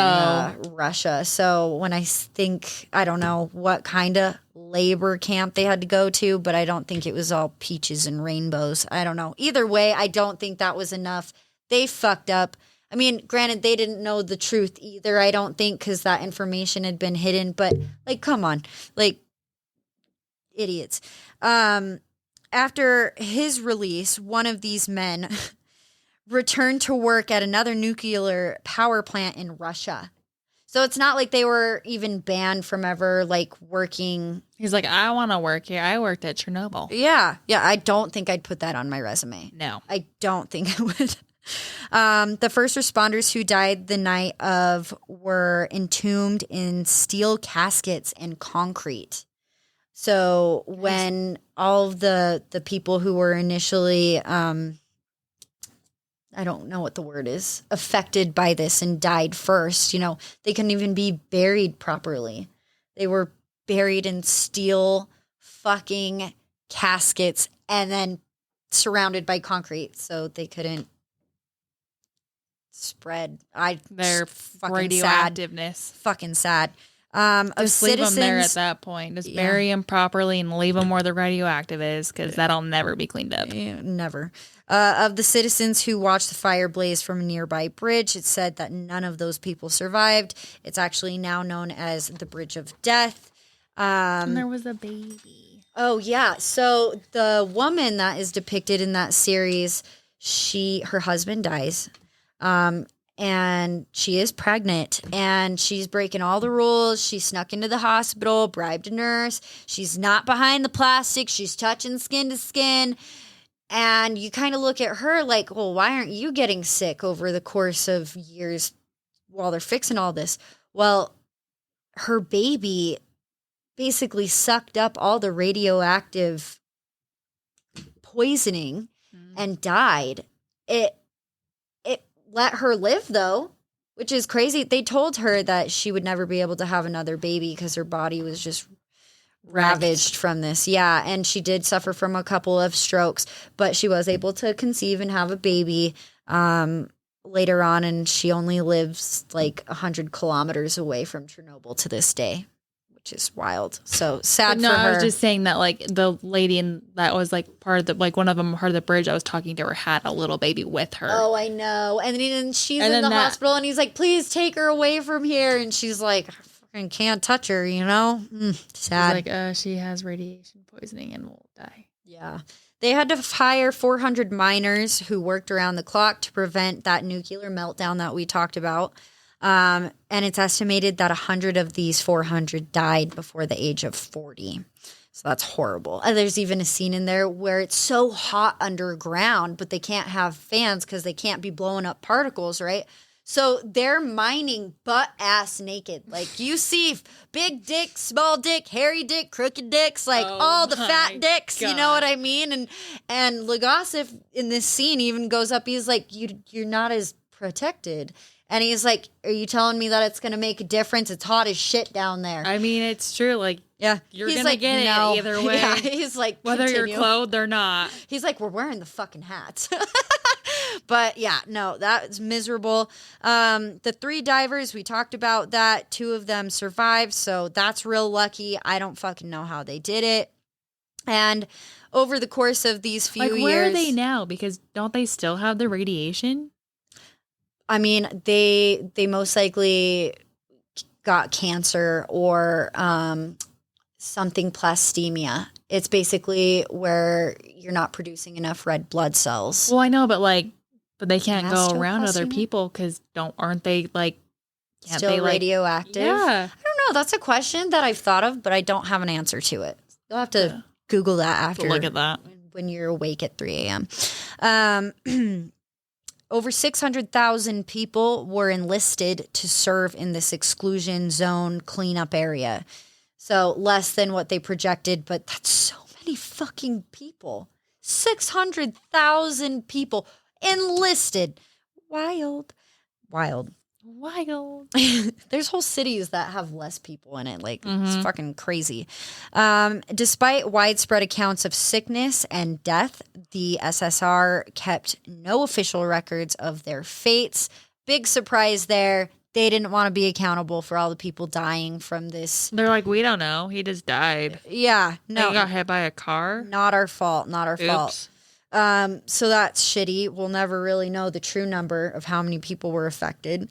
Russia. So when I think, I don't know what kind of labor camp they had to go to, but I don't think it was all peaches and rainbows. I don't know. Either way, I don't think that was enough. They fucked up. I mean, granted, they didn't know the truth either, I don't think, because that information had been hidden. But like, come on. Like, idiots. After his release, one of these men returned to work at another nuclear power plant in Russia. So it's not like they were even banned from ever like working. He's like, I want to work here. I worked at Chernobyl. Yeah. I don't think I'd put that on my resume. No. I don't think I would. The first responders who died the night of were entombed in steel caskets and concrete. So when all of the people who were initially, I don't know what the word is, affected by this and died first, you know, they couldn't even be buried properly. They were buried in steel fucking caskets and then surrounded by concrete so they couldn't spread. Their fucking radioactiveness. Sad. Fucking sad. Just leave them there at that point. Just bury them properly and leave them where the radioactive is, because that'll never be cleaned up. Yeah, never. Of the citizens who watched the fire blaze from a nearby bridge, it said that none of those people survived. It's actually now known as the Bridge of Death. And there was a baby. Oh, yeah. So the woman that is depicted in that series, her husband dies. And she is pregnant, and she's breaking all the rules. She snuck into the hospital, bribed a nurse. She's not behind the plastic. She's touching skin to skin. And you kind of look at her like, well, why aren't you getting sick over the course of years while they're fixing all this? Well, her baby basically sucked up all the radioactive poisoning and died. It let her live, though, which is crazy. They told her that she would never be able to have another baby because her body was just ravaged from this. Yeah, and she did suffer from a couple of strokes, but she was able to conceive and have a baby later on, and she only lives like 100 kilometers away from Chernobyl to this day, which is wild. So sad for her. I was just saying that like the lady that was like part of the, like one of them part of the bridge I was talking to her had a little baby with her. Oh, I know. And then she's in the hospital, and he's like, please take her away from here. And she's like, I fucking can't touch her, you know? Sad. He's like, she has radiation poisoning and will die. Yeah. They had to hire 400 miners who worked around the clock to prevent that nuclear meltdown that we talked about. And it's estimated that 100 of these 400 died before the age of 40. So that's horrible. And there's even a scene in there where it's so hot underground, but they can't have fans because they can't be blowing up particles, right? So they're mining butt ass naked. Like you see big dick, small dick, hairy dick, crooked dicks, like all the fat dicks, God. you know what I mean? And Legasov in this scene even goes up, he's like, you're not as protected. And he's like, are you telling me that it's going to make a difference? It's hot as shit down there. I mean, it's true. Like, yeah. you're He's going to get it either way. Yeah, he's like, whether continue. you're clothed or not. He's like, we're wearing the fucking hats. But yeah, no, that's miserable. The 3 divers, we talked about that. 2 of them survived. So that's real lucky. I don't fucking know how they did it. And over the course of these few years. Where are they now? Because don't they still have the radiation? I mean, they most likely got cancer or something plastemia. It's basically where you're not producing enough red blood cells. Well, I know, but they can't go around other Gastroplastemia? people because aren't they like can't Still they like radioactive? Yeah, I don't know. That's a question that I've thought of, but I don't have an answer to it. You'll have to Google that after. look at that. When you're awake at 3 a.m. Over 600,000 people were enlisted to serve in this exclusion zone cleanup area. So less than what they projected, but that's so many fucking people. 600,000 people enlisted. Wild. There's whole cities that have less people in it. Like, it's fucking crazy. Despite widespread accounts of sickness and death, the SSR kept no official records of their fates. Big surprise there. They didn't want to be accountable for all the people dying from this. They're like, we don't know. He just died. Yeah, no. He got hit by a car. Not our fault. Not our fault. Oops. So that's shitty. We'll never really know the true number of how many people were affected.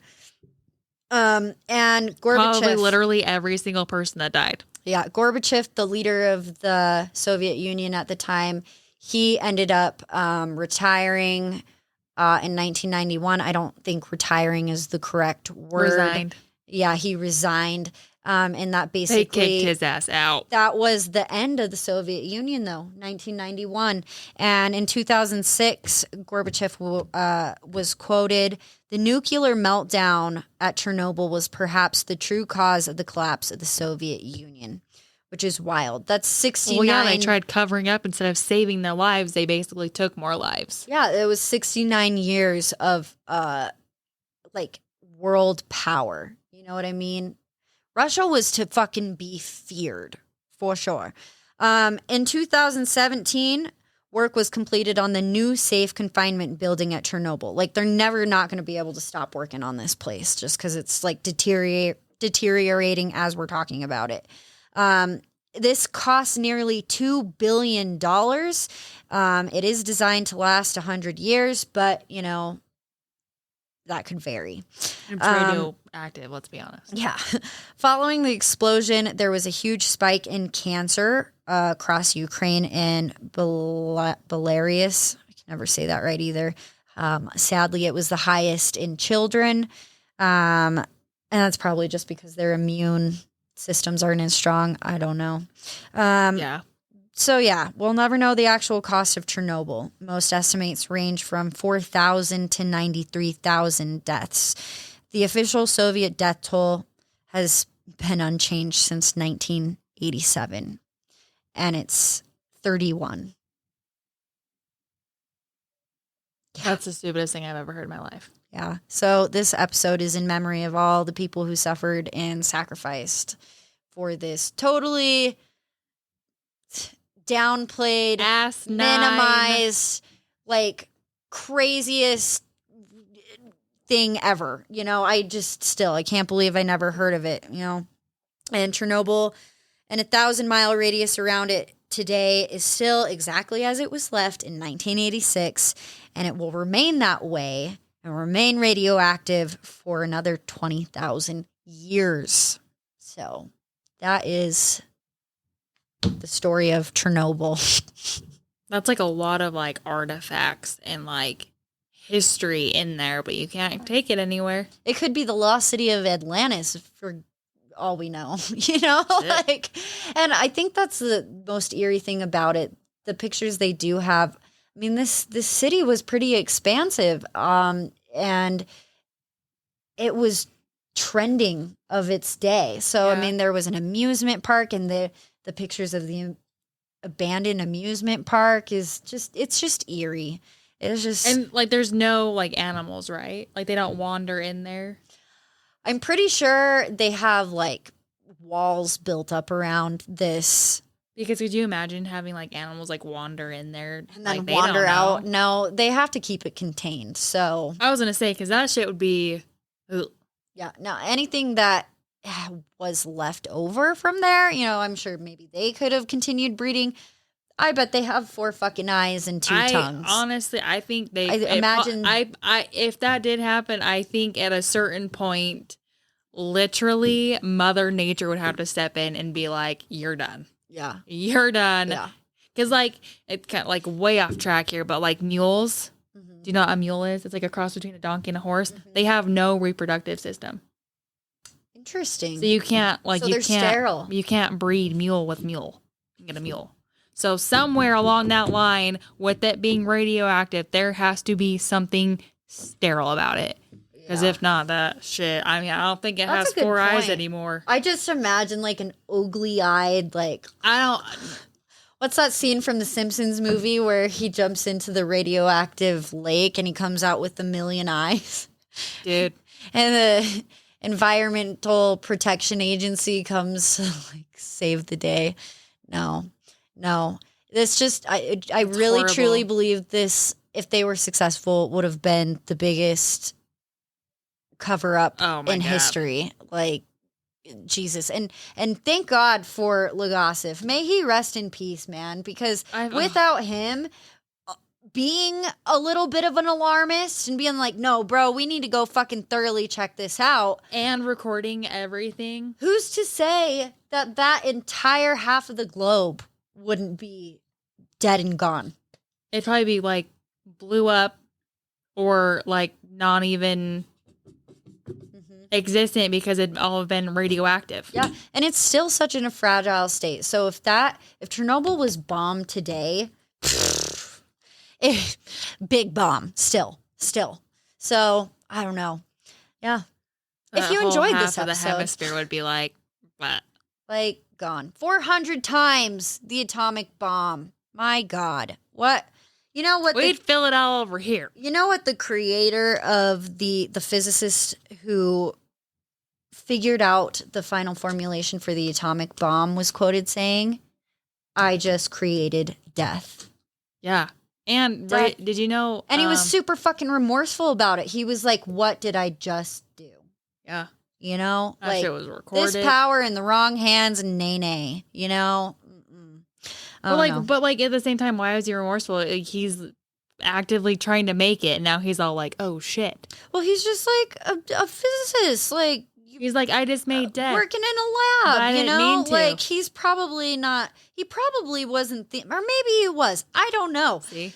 And Gorbachev. Probably literally every single person that died. Yeah, Gorbachev, the leader of the Soviet Union at the time, he ended up retiring in 1991. I don't think retiring is the correct word. Resigned. Yeah, he resigned. And that They basically kicked his ass out. that was the end of the Soviet Union, though, 1991. And in 2006, Gorbachev was quoted, "The nuclear meltdown at Chernobyl was perhaps the true cause of the collapse of the Soviet Union," which is wild. That's 69. Well, yeah, they tried covering up instead of saving their lives. They basically took more lives. Yeah, it was 69 years of like world power. You know what I mean? Russia was to fucking be feared, for sure. In 2017, work was completed on the new safe confinement building at Chernobyl. Like, they're never not going to be able to stop working on this place just because it's like deteriorating as we're talking about it. This costs nearly $2 billion. It is designed to last 100 years, but, you know, that could vary. It's radioactive, let's be honest. Yeah. Following the explosion, there was a huge spike in cancer across Ukraine and Belarus. I can never say that right either. Sadly, it was the highest in children. And that's probably just because their immune systems aren't as strong. I don't know. Yeah. So, yeah, we'll never know the actual cost of Chernobyl. Most estimates range from 4,000 to 93,000 deaths. The official Soviet death toll has been unchanged since 1987, and it's 31. That's the stupidest thing I've ever heard in my life. Yeah. So this episode is in memory of all the people who suffered and sacrificed for this totally downplayed, minimized, like craziest thing ever. You know, I can't believe I never heard of it, you know. And Chernobyl and 1,000-mile radius around it today is still exactly as it was left in 1986, and it will remain that way and remain radioactive for another 20,000 years. So that is the story of Chernobyl. That's like a lot of like artifacts and like history in there, but you can't take it anywhere. It could be the lost city of Atlantis for all we know, you know, like, and I think that's the most eerie thing about it. The pictures they do have. I mean, this city was pretty expansive, and it was trending of its day. So, I mean, there was an amusement park, and the pictures of the abandoned amusement park it's just eerie. It's just, And like, there's no like animals, right? Like, they don't wander in there. I'm pretty sure they have like walls built up around this. Because could you imagine having like animals like wander in there And then like, they wander don't know? out. No, they have to keep it contained. So I was gonna say, because that shit would be. Ugh. yeah, no, anything that was left over from there, you know, I'm sure maybe they could have continued breeding. I bet they have 4 fucking eyes and 2 tongues. Honestly, I think they. Imagine. If that did happen, I think at a certain point, literally, Mother Nature would have to step in and be like, "You're done. Yeah. You're done." Yeah. Because like it's kind of like way off track here, but like mules. Mm-hmm. Do you know what a mule is? It's like a cross between a donkey and a horse. Mm-hmm. They have no reproductive system. Interesting. So you can't they're sterile. You can't breed mule with mule. You get a mule. So somewhere along that line, with it being radioactive, there has to be something sterile about it. Because if not, that shit, I mean, I don't think it has 4 eyes anymore. I just imagine like an oogly-eyed, like, what's that scene from the Simpsons movie where he jumps into the radioactive lake and he comes out with 1,000,000 eyes? Dude. And the Environmental Protection Agency comes to like save the day. No. It's just, I really horrible. truly believe this, if they were successful, would have been the biggest cover up in history. Like, Jesus. And thank God for Legasov. May he rest in peace, man, because without him being a little bit of an alarmist and being like, no, bro, we need to go fucking thoroughly check this out. And recording everything. Who's to say that entire half of the globe wouldn't be dead and gone? It'd probably be like blew up or like not even existent because it'd all have been radioactive. Yeah, and it's still such in a fragile state. So if Chernobyl was bombed today, big bomb still. So I don't know. Yeah, if you enjoyed this episode, the hemisphere would be like, what? Like gone 400 times the atomic bomb. My God, what? You know what? We'd fill it all over here. You know what the creator of the physicist who figured out the final formulation for the atomic bomb was quoted saying, "I just created death." Yeah. And right, did you know? And he was super fucking remorseful about it. He was like, "What did I just do?" Yeah. You know, that like shit was recorded. This power in the wrong hands and nay. You know. But at the same time, why is he remorseful? Like, he's actively trying to make it, and now he's all like, "Oh shit." Well, he's just like a physicist. Like he's like, "I just made death working in a lab." I you didn't know, mean to. like he's probably not. He probably wasn't, or maybe he was. I don't know. See,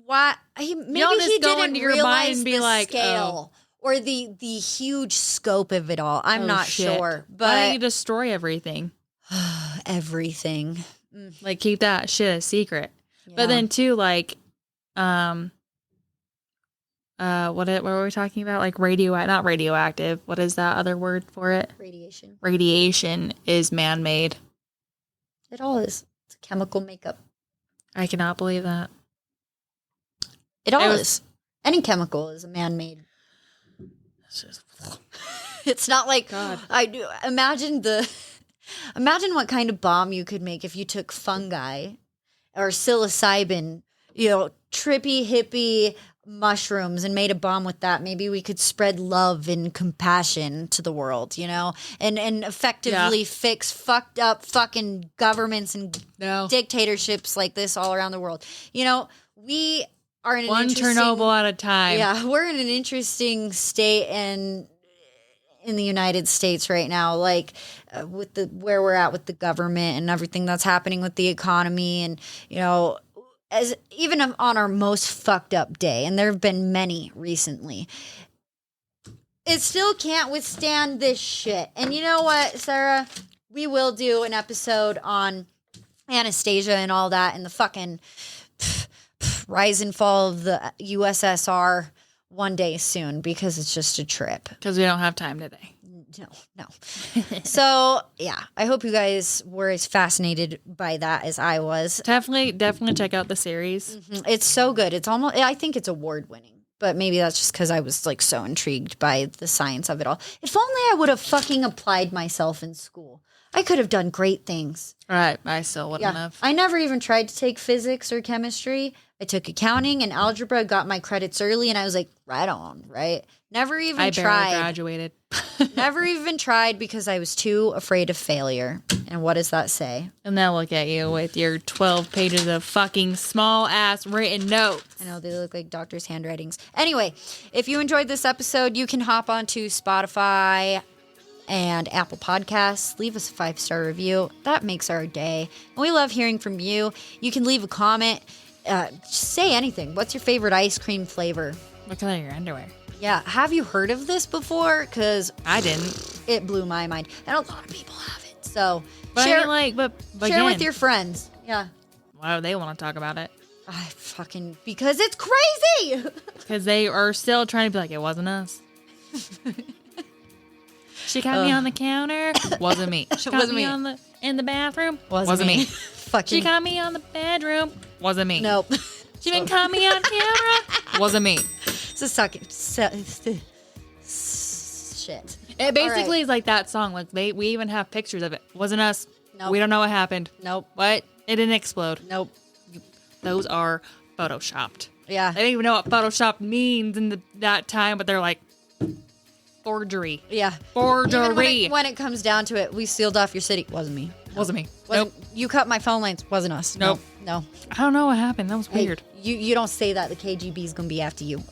why? Maybe he didn't realize the scale or the huge scope of it all. I'm not sure, but why don't you destroy everything? Everything. Like, keep that shit a secret. Yeah. But then too, like, what were we talking about? Like not radioactive. What is that other word for it? Radiation. Radiation is man-made. It all is. It's a chemical makeup. I cannot believe that. It is. Any chemical is a man-made. It's not like God. I do. Imagine what kind of bomb you could make if you took fungi or psilocybin, trippy hippie mushrooms and made a bomb with that. Maybe we could spread love and compassion to the world, and effectively fix fucked up fucking governments and dictatorships like this all around the world. We are in one Chernobyl at a time. Yeah, we're in an interesting state in the United States right now, like with where we're at with the government and everything that's happening with the economy, and as even on our most fucked up day, and there have been many recently, it still can't withstand this shit. And you know what, Sarah? We will do an episode on Anastasia and all that and the fucking rise and fall of the USSR one day soon because it's just a trip. Because we don't have time today. No. So, yeah, I hope you guys were as fascinated by that as I was. Definitely check out the series. It's so good. It's almost, I think it's award winning. But maybe that's just because I was like so intrigued by the science of it all. If only I would have fucking applied myself in school. I could have done great things. Right. I still wouldn't have. I never even tried to take physics or chemistry. I took accounting and algebra, got my credits early, and I was like, right on, right? Never even tried. I barely graduated. Never even tried because I was too afraid of failure. And what does that say? And now look at you with your 12 pages of fucking small-ass written notes. I know, they look like doctors' handwritings. Anyway, if you enjoyed this episode, you can hop onto Spotify and Apple Podcasts. Leave us a 5-star review. That makes our day. And we love hearing from you. You can leave a comment. Just say anything. What's your favorite ice cream flavor? What color are your underwear? Yeah, have you heard of this before? Because I didn't. It blew my mind. And a lot of people have it. So But share, I mean, but share again, with your friends. Yeah. why do they want to talk about it? Because it's crazy. Because they are still trying to be like, it wasn't us. She got me on the counter. Wasn't me. She got Wasn't me me. in the bathroom. Wasn't me. She got me on the bedroom. Wasn't me. Nope. She even caught me on camera. Wasn't me. It's a shit. It basically is like that song. Like we even have pictures of it. Wasn't us. Nope. We don't know what happened. Nope. What? It didn't explode. Nope. Those are photoshopped. Yeah. They don't even know what Photoshop means in that time, but they're like forgery. Yeah. Forgery. Even when it comes down to it, we sealed off your city. Wasn't me. Wasn't me. Wasn't, You cut my phone lines. Wasn't us. Nope. No. I don't know what happened. That was Hey, weird. you don't say that. The KGB is gonna be after you.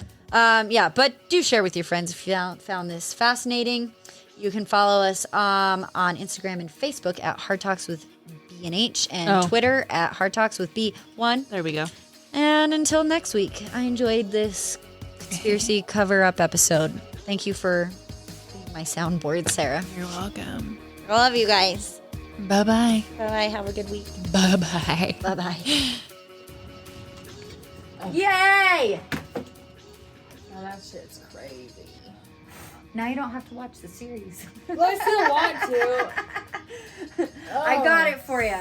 Yeah, but do share with your friends if you found this fascinating. You can follow us on Instagram and Facebook at Hard Talks with B&H and Twitter at Hard Talks with B1. There we go. And until next week, I enjoyed this conspiracy cover-up episode. Thank you for being my soundboard, Sarah. You're welcome. I love you guys. Bye-bye. Bye-bye. Have a good week. Bye-bye. Bye-bye. Yay! Oh, that shit's crazy. Now you don't have to watch the series. Well, I still want to. I got it for you.